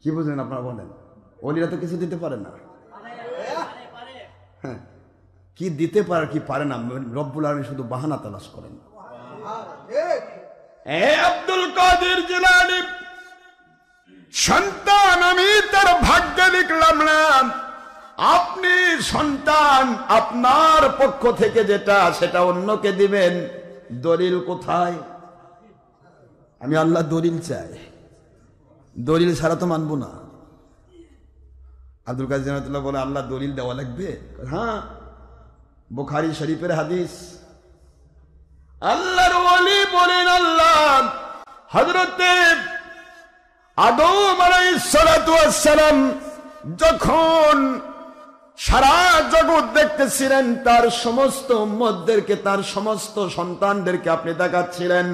কি বুঝলেন আপনারা বলেন? ওলিরা তো কিছু দিতে পারে না। হ্যাঁ, কি দিতে পারে কি পারে না, রব্বুল আলামিন শুধু বাহানা তালাশ করেন। আব্দুল কাদের জিলানী সন্তান আমি তার ভাগ্য লিখলাম না, আপনি সন্তান আপনার পক্ষ থেকে যেটা সেটা অন্যকে দিবেন, দলিল কোথায়? আমি আল্লাহ দলিল চাই, দলিল ছাড়া তো মানবো না। আব্দুল কাদের জিলানী বলে আল্লাহ দলিল দেওয়া লাগবে? হ্যাঁ, বুখারী শরীফের হাদিস। আল্লাহর ওলি বলেন আল্লাহ হযরতে আদম আলাইহিস সালাতু ওয়াস সালাম যখন সারা জগৎ দেখতেছিলেন, তার সমস্ত উম্মতদেরকে, তার সমস্ত সন্তানদেরকে আপনি দেখাচ্ছিলেন।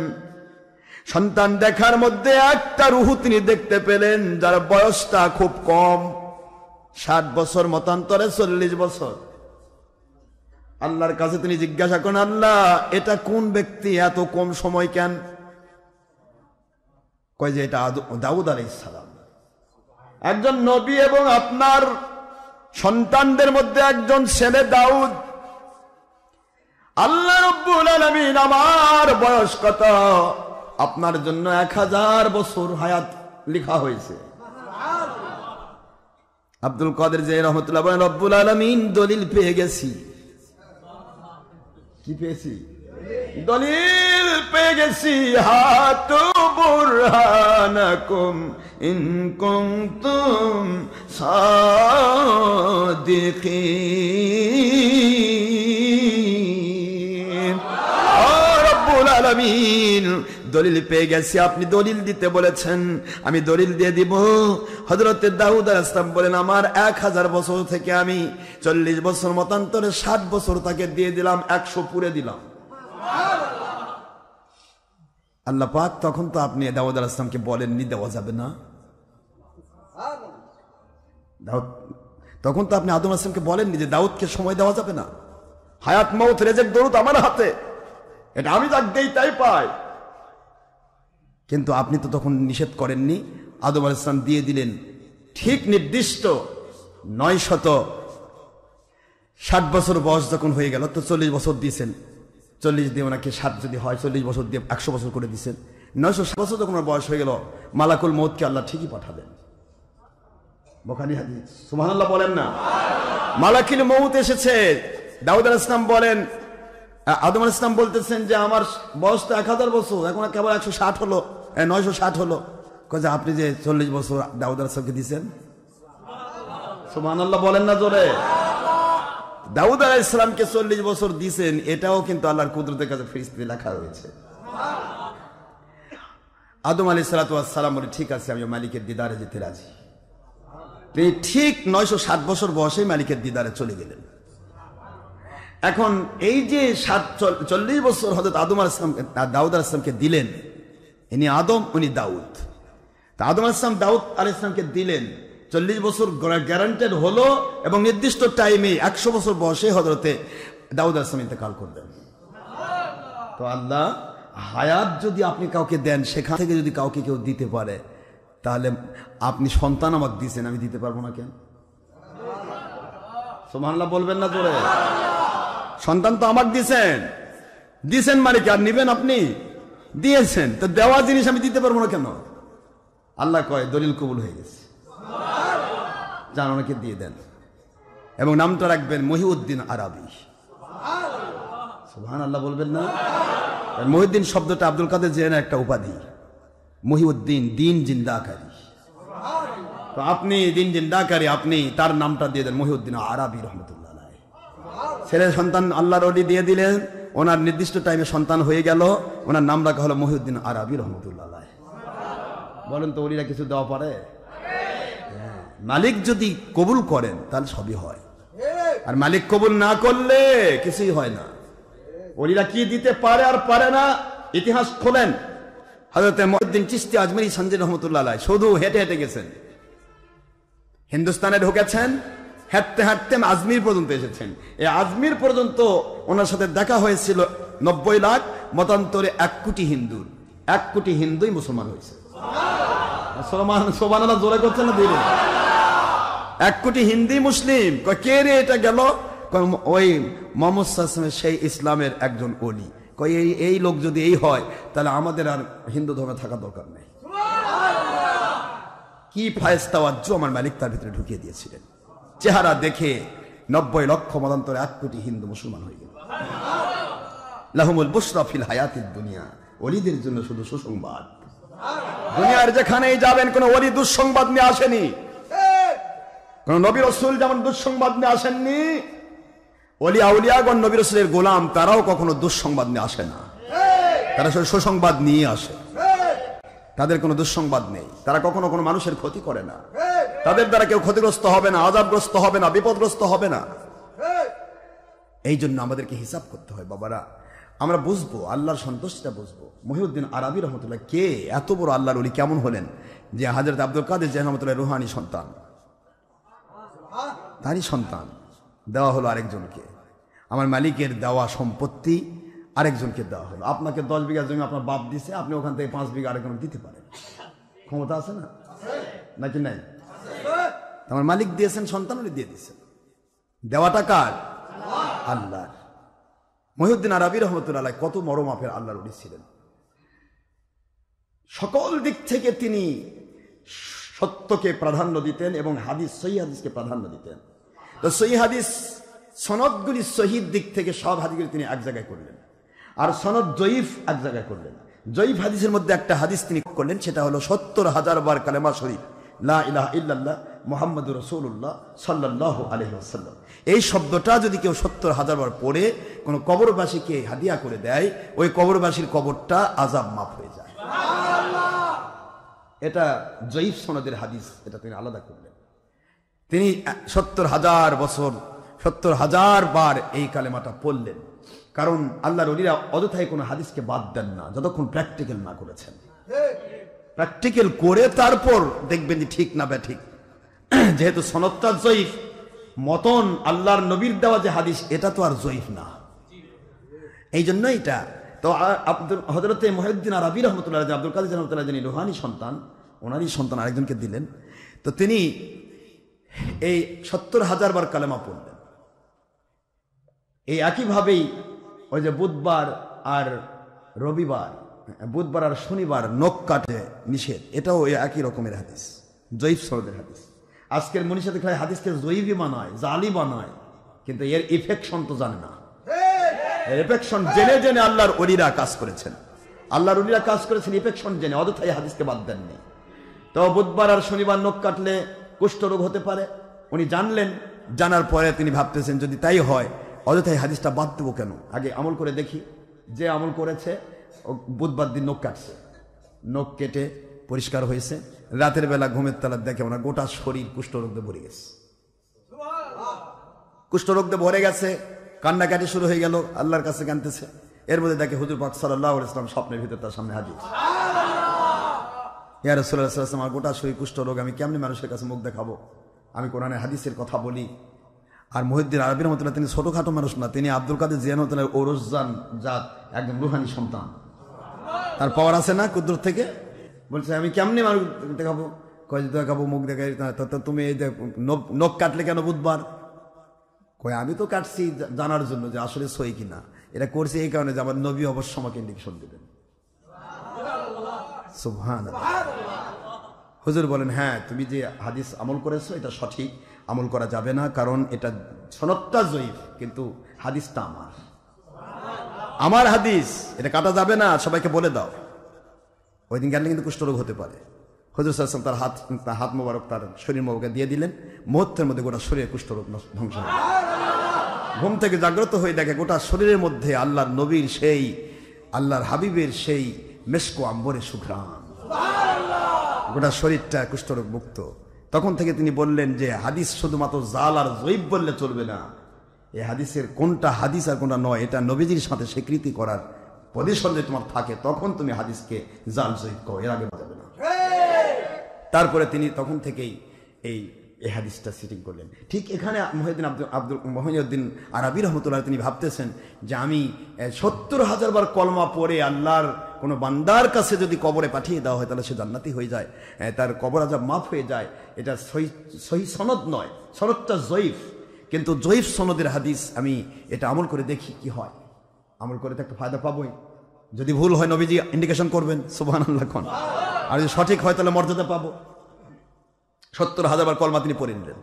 সন্তান দেখার মধ্যে একটা রূহ তিনি দেখতে পেলেন যার বয়সটা খুব কম, 60 বছর, মতান্তরে 40 বছর। আল্লাহর কাছে তিনি জিজ্ঞাসা করেন, আল্লাহ এটা কোন ব্যক্তি, এত কম সময় কেন? কয় যে এটা দাউদ আলাইহিস সালাম, একজন নবী, এবং আপনার সন্তানদের মধ্যে একজন ছেলে দাউদ। আল্লাহ রাব্বুল আলামিন আমার বয়স কত, আপনার জন্য 1000 বছর হায়াত লেখা হয়েছে। আব্দুল কাদের জিলানী রাহমাতুল্লাহ বলেন, রব্বুল আলামিন দলিল পেয়ে গেছি। কি পেয়েছি? দলিল পেয়ে গেছি। হাতু বুরহানাকুম ইন কুনতুম সাদিকিন। ও রব্বুল আলামিন দলিল পেয়ে গেছি, আপনি দলিল দিতে বলেছেন, আমি দলিল দিয়ে দিব। হযরতে দাউদ আলাইহিস সালাম বলেন, আমার 1000 বছর থেকে আমি 40 বছর, মতান্তরে 60 বছর তাকে দিয়ে দিলাম, 100 পুরে দিলাম। আল্লাহ পাক তখন তো আপনি দাউদ আলাইহিস সালামকে বলেননি দেওয়া যাবে না। তখন তো আপনি আদম আলাইহিস সালামকে বলেননি যে দাউদকে সময় দেওয়া যাবে না, হায়াত মউত রেজেক দরুদ আমার হাতে, এটা আমি যাক দেই তাই পাই। কিন্তু আপনি তো তখন নিষেধ করেননি, আদম আলাইহিস সালাম দিয়ে দিলেন। ঠিক নির্দিষ্ট 960 বছর বয়স যখন হয়ে গেল, তো 40 বছর দিয়েছেন, 40 দিয়ে ওনাকে 7 যদি হয় 40 বছর দিয়ে 100 বছর করে দিয়েছেন। 960 বছর যখন ওনার বয়স হয়ে গেল, মালাকুল মউতকে আল্লাহ ঠিকই পাঠালেন। বুখারী হাদিস, সুবহানাল্লাহ বলেন না? মালাকুল মউত এসেছে। দাউদ আলাইহিস সালাম বলেন, আদম আলাইহিস সালাম বলতেছেন যে আমার বয়স তো 1000 বছর, এখন কেবল 160 হলো, 960 হলো। কয়ে আপনি যে 40 বছর দাউদ আলাইহিস সালামকে দিয়েছেন, সুবহানাল্লাহ বলেন না জোরে? দাউদ আলাইহিস সালামকে 40 বছর দিয়েছেন, এটাও কিন্তু আল্লাহর কুদরতের কাছে ফেরেশতাতে লেখা রয়েছে। আদম আলাইহিস সালাতু ওয়াস সালাম বলে, ঠিক আছে আমি মালিকের দিদারে যেতে রাজি। তিনি ঠিক 960 বছর বয়সে মালিকের দিদারে চলে গেলেন। এখন এই যে 40 বছর হযরত আদম আলাইহিস সালাম দাউদ আলাইহিস সালামকে দিলেন, ইনি আদম উনি দাউদ। তা আদম আলাইহিস সালাম দাউদ আলাইহিস সালামকে দিলেন, 40 বছর গ্যারান্টেড হলো, এবং নির্দিষ্ট টাইমে 100 বছর বয়সে হযরতে দাউদ আলাইহিস সালাম ইন্তেকাল করবেন। তো আল্লাহ হায়াত যদি আপনি কাউকে দেন, সেখান থেকে যদি কাউকে কেউ দিতে পারে, তাহলে আপনি সন্তান আমাকে দিয়েছেন, আমি দিতে পারবো না কেন? সুবহানাল্লাহ বলবেন না জোরে? সন্তান তো আমাকে দিয়েছেন মানে কি আর নিবেন? আপনি দিয়েছেন, তো দেওয়া জিনিস আমি দিতে পারবো না কেন? আল্লাহ কয় দলিল কবুল হয়ে গেছে, যান ওনাকে দিয়ে দেন, এবং নামটা রাখবেন মহিউদ্দিন আরাবী। সুবহানাল্লাহ বলবেন না? মহিউদ্দিন শব্দটা আব্দুল কাদের জিলানীর একটা উপাধি, মহিউদ্দিন দিন জিন্দাকারী। তো আপনি দিন জিন্দাকারী, আপনি তার নামটা দিয়ে দেন মহিউদ্দিন আরাবী রহমতুল্লাহ আলাইহি। ছেলে সন্তান আল্লাহর ওলি দিয়ে দিলেন, ওনার নির্দিষ্ট টাইমে সন্তান হয়ে গেল, ওনার নাম রাখা হলো মহিউদ্দিন আরবি রহমতুল্লাহ আলাইহ। বলেন তো ওলিরা কিছু দেওয়া পারে? মালিক যদি কবুল করেন তাহলে সবই হয়, আর মালিক কবুল না করলে কিছুই হয় না। ওলিরা কি দিতে পারে আর পারে না ইতিহাস খোলেন। হযরত মুহিউদ্দিন চিশতি আজমিরি সঞ্জয় রহমতুল্লাহ আলাইহ শুধু হেঁটে হেঁটে গেছেন, হিন্দুস্তানে ঢুকেছেন, হাঁটতে হাঁটতে আজমির পর্যন্ত এসেছেন। এই আজমির পর্যন্ত ওনার সাথে দেখা হয়েছিল 90 লাখ, মতান্তরে 1 কোটি হিন্দুর, 1 কোটি হিন্দুই মুসলমান হয়েছে। সুবহানাল্লাহ জোরে করছেন না দিলে? 1 কোটি হিন্দি মুসলিম। কে রে এটা গেল? ওই মুহাম্মদ সাল্লাল্লাহু আলাইহি ওয়াসাল্লাম সেই ইসলামের একজন ওলি। এই লোক যদি এই হয় তাহলে আমাদের আর হিন্দু ধর্মে থাকা দরকার নেই। কি ফায়স্তাওয়াজ্জু আমার মালিক তার ভিতরে ঢুকিয়ে দিয়েছিলেন। চেহারা দেখে 90 লক্ষ মতান্তরে 1 কোটি হিন্দু মুসলমান হয়ে গেল। লাহুমুল বুশরা ফিল হায়াতিদ দুনিয়া, ওলিদের জন্য শুধু সুসংবাদ। দুনিয়ার যেখানেই যাবেন কোন ওলি দুঃসংবাদ নিয়ে আসেনি, কোন নবী রাসূল যেমন দুঃসংবাদ নিয়ে আসেননি, ওলি আউলিয়াগণ নবী রাসূলের গোলাম তারাও কখনো দুঃসংবাদ নিয়ে আসে না, তারা শুধু সুসংবাদ নিয়ে আসে। তাদের কোনো দুঃসংবাদ নেই, তারা কখনো কোনো মানুষের ক্ষতি করে না, তাদের দ্বারা কেউ ক্ষতিগ্রস্ত হবে না, আযাবগ্রস্ত হবে না, বিপদগ্রস্ত হবে না। এই জন্য আমাদেরকে হিসাব করতে হয় বাবারা, আমরা বুঝবো আল্লাহর সন্তুষ্টিটা বুঝবো। মহিউদ্দিন আরবি রহমতুল্লাহ কে? এত বড় আল্লাহর ওলি কেমন হলেন যে হযরত আব্দুল কাদের জিলানী রহমতুল্লাহ রুহানি সন্তান, তারই সন্তান দেওয়া হলো আরেকজনকে। আমার মালিকের দেওয়া সম্পত্তি আরেকজনকে দেওয়া হলো। আপনাকে 10 বিঘা জমি আপনার বাপ দিছে, আপনি ওখান থেকে 5 বিঘা আরেকজন দিতে পারেন, ক্ষমতা আছে না? নাকি নাই? আমার মালিক দিয়েছেন, সন্তান দিয়ে দিয়েছেন। দেওয়াটা কার? আল্লাহর। মহিউদ্দিন আরবি রহমতুল্লাহ কত বড় মাপের আল্লাহর ওলি ছিলেন। সকল দিক থেকে তিনি সত্যকে প্রাধান্য দিতেন এবং হাদিস, সহিহ হাদিসকে প্রাধান্য দিতেন। তো সহিহ হাদিস সনদগুলি সহিহ দিক থেকে সব হাদিসগুলি তিনি এক জায়গায় করলেন, আর সনদ জয়ীফ এক জায়গায় করলেন। জয়ীফ হাদিসের মধ্যে একটা হাদিস তিনি করলেন, সেটা হলো 70,000 বার কালেমা শরীফ লা ইলাহা ইল্লাল্লাহ মুহাম্মাদুর রাসূলুল্লাহ সাল্লাল্লাহু আলাইহি ওয়াসাল্লাম। এই শব্দটা যদি কেউ 70,000 বার পড়ে কোনো কবরবাসীকে হাদিয়া করে দেয়, ওই কবরবাসীর কবরটা আযাব মাফ হয়ে যায়। এটা জয়ীফ সনদের হাদিস, এটা তিনি আলাদা করলেন। তিনি 70,000 বছর 70,000 বার এই কালেমাটা পড়লেন, কারণ আল্লাহর ওলিরা অযথাই কোনো হাদিসকে বাদ দেন না যতক্ষণ প্র্যাকটিক্যাল না করেছেন। প্র্যাকটিক্যাল করে তারপর দেখবেন যে ঠিক না বে ঠিক। যেহেতু সনদটা জয়ীফ, মতন আল্লাহর নবীর দেওয়া যে হাদিস এটা তো আর জয়ীফ না, এই জন্য এটা তো হযরতে মুহিউদ্দিন আরবি রহমতুল্লাহ আব্দুল কাদের রহমতুল্লাহ যিনি রুহানি সন্তান, ওনারই সন্তান আরেকজনকে দিলেন। তো তিনি এই 70,000 বার কালেমা পড়লেন। এই একইভাবেই ওই যে বুধবার আর রবিবার, বুধবার আর শনিবার নখ কাটে নিষেধ, এটাও একই রকমের হাদিস, জয়ীফ সনদের হাদিস। আজকের মনীষা দেখলে হাদিসকে জয়ীফই বানায়, জালি বানায়, কিন্তু এর ইফেকশন তো জানে না। ইফেকশন জেনে জেনে আল্লাহর ওলিরা কাজ করেছেন, আল্লাহর ওলিরা কাজ করেছেন ইফেকশন জেনে, অযথাই হাদিসকে বাদ দেননি। তো বুধবার আর শনিবার নখ কাটলে কুষ্ঠরোগ হতে পারে, উনি জানলেন। জানার পরে তিনি ভাবতেছেন যদি তাই হয় অযথাই হাদিসটা বাদ দেবো কেন, আগে আমল করে দেখি। যে আমল করেছে বুধবার দিন নখ কাটছে, নখ কেটে পরিষ্কার হয়েছে, রাতের বেলা ঘুমের তালার দেখে ওনার গোটা শরীর কুষ্ঠরোগ দিয়ে ভরে গেছে। কুষ্ঠরোগ দিয়ে ভরে গেছে, কান্নাকাটি শুরু হয়ে গেল, আল্লাহর কাছে কাঁদতেছে। এর মধ্যে দেখে হুজুর পাক সাল্লাল্লাহু আলাইহি ওয়াসাল্লাম স্বপ্নের ভিতর তার সামনে হাজির। ইয়া রাসূলুল্লাহ সাল্লাল্লাহু আলাইহি ওয়াসাল্লাম, আমার গোটা শরীর কুষ্ঠরোগ, আমি কেমনি মানুষের কাছে মুখ দেখাবো? আমি কোরআনের হাদিসের কথা বলি। আর মুহিউদ্দিন আরবি রহমতুল্লাহ তিনি ছোটখাটো মানুষ না, তিনি আব্দুল কাদের জিলানী রহমতুল্লাহ ওরসজান জাত, একদম রুহানি সন্তান, তার পাওয়ার আছে না কুদরত থেকে। বলছে আমি কেমনি মানুষ দেখাবো? কয় দেখাবো, মুখ দেখাই। তুমি এই নখ কাটলে কেন বুধবার? কয় আমি তো কাটছি জানার জন্য যে আসলে সই কিনা। এটা করছি এই কারণে যে আমার নবী অবশ্য আমাকে ইন্ডিকেশন দেবেন। সুবহানাল্লাহ। হুজুর বলেন হ্যাঁ তুমি যে হাদিস আমল করেছো এটা সঠিক, আমল করা যাবে না, কারণ এটা সনদটা জয়ীফ, কিন্তু হাদিসটা আমার হাদিস, এটা কাটা যাবে না, সবাইকে বলে দাও। ওই দিন গেলে কিন্তু কুষ্ঠরোগ হতে পারে। হুজুর সাল্লাল্লাহু আলাইহি ওয়াসাল্লাম তার হাত মোবারক তার শরীর মোবারকে দিয়ে দিলেন, মুহূর্তের মধ্যে গোটা শরীরে কুষ্ঠরোগ ধ্বংস হয়ে গেল। ঘুম থেকে জাগ্রত হয়ে দেখে গোটা শরীরের মধ্যে আল্লাহর নবীর সেই, আল্লাহর হাবিবের সেই মেশকো আম্বরে সুঘ্রাণ, গোটা শরীরটা কুষ্ঠরোগ মুক্ত। তখন থেকে তিনি বললেন যে হাদিস শুধুমাত্র জাল আর জয়ীব বললে চলবে না, এই হাদিসের কোনটা হাদিস আর কোনটা নয় এটা নবীজির সাথে স্বীকৃতি করার পজিশন যদি তোমার থাকে তখন তুমি হাদিসকে জাল জয়ীব কও, এর আগে যাবে না। তারপরে তিনি তখন থেকেই এই হাদিসটা সিটিং করলেন। ঠিক এখানে মহিউদ্দিন আরবি রহমতুল্লাহ তিনি ভাবতেছেন যে আমি 70,000 বার কলমা পড়ে আল্লাহর কোনো বান্দার কাছে যদি কবরে পাঠিয়ে দেওয়া হয় তাহলে সে জান্নাতি হয়ে যায়, তার কবর আযাব মাফ হয়ে যায়। এটা সহি সনদ নয়, সনদটা জয়ীফ, কিন্তু জয়ীফ সনদের হাদিস আমি এটা আমল করে দেখি কি হয়। আমল করে তো একটা ফায়দা পাবোই। যদি ভুল হয় নবীজি ইন্ডিকেশন করবেন, সুবহানাল্লাহ, আর যদি সঠিক হয় তাহলে মর্যাদা পাবো। 70,000 বার কলমা তিনি পড়ে নিলেন,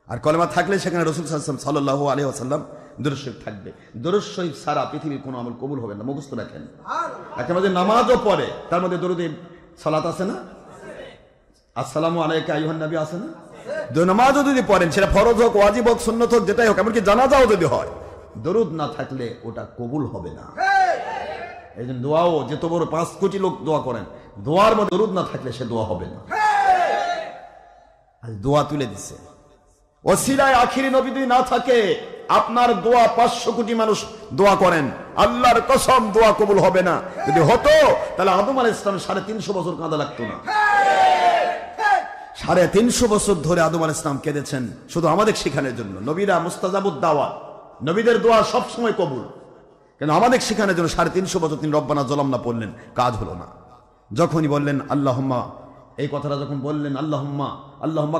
আর কলমা থাকলে সেখানে রাসূল সাল্লাল্লাহু আলাইহি ওয়াসাল্লাম দুরূদ শরীফ থাকবে। দুরূদ শরীফ সারা পৃথিবীর কোনো আমল কবুল হবে না, মুখস্থ রাখেন। একেবারে নামাজও পড়ে তার মধ্যে দরুদে সালাত আছে না, আসসালামু আলাইকা আইয়ুহান নবী আছে না, নামাজও যদি পড়েন সেটা ফরজ হোক, ওয়াজিব হোক, সুন্নত হোক, যেটাই হোক, এমনকি জানাজাও যদি হয়, দরুদ না থাকলে ওটা কবুল হবে না। এই জন্য দোয়াও যত বড় 5 কোটি লোক দোয়া করেন, দোয়ার মধ্যে দরুদ না থাকলে সে দোয়া হবে না। দোয়া তুলে দিছে ওসিলায় আখিরি নবী যদি না থাকে আপনার দোয়া 500 কোটি মানুষ দোয়া করেন, আল্লাহর কসম দোয়া কবুল হবে না। যদি হতো তাহলে আদম আলাইহিস সালাম 350 বছর কাঁদা লাগতো না। 350 বছর ধরে আদম আলাইহিস সালাম কেঁদেছেন শুধু আমাদের শেখানোর জন্য। নবীরা মুস্তাজাবুদ দাওয়া, নবীদের দোয়া সব সময় কবুল, কিন্তু আমাদের শেখানোর জন্য 350 বছর তিনি রব্বানা যালামনা পড়লেন, কাজ হলো না। যখনই বললেন আল্লাহুম্মা, এই কথাটা যখন বললেন আল্লাহুম্মা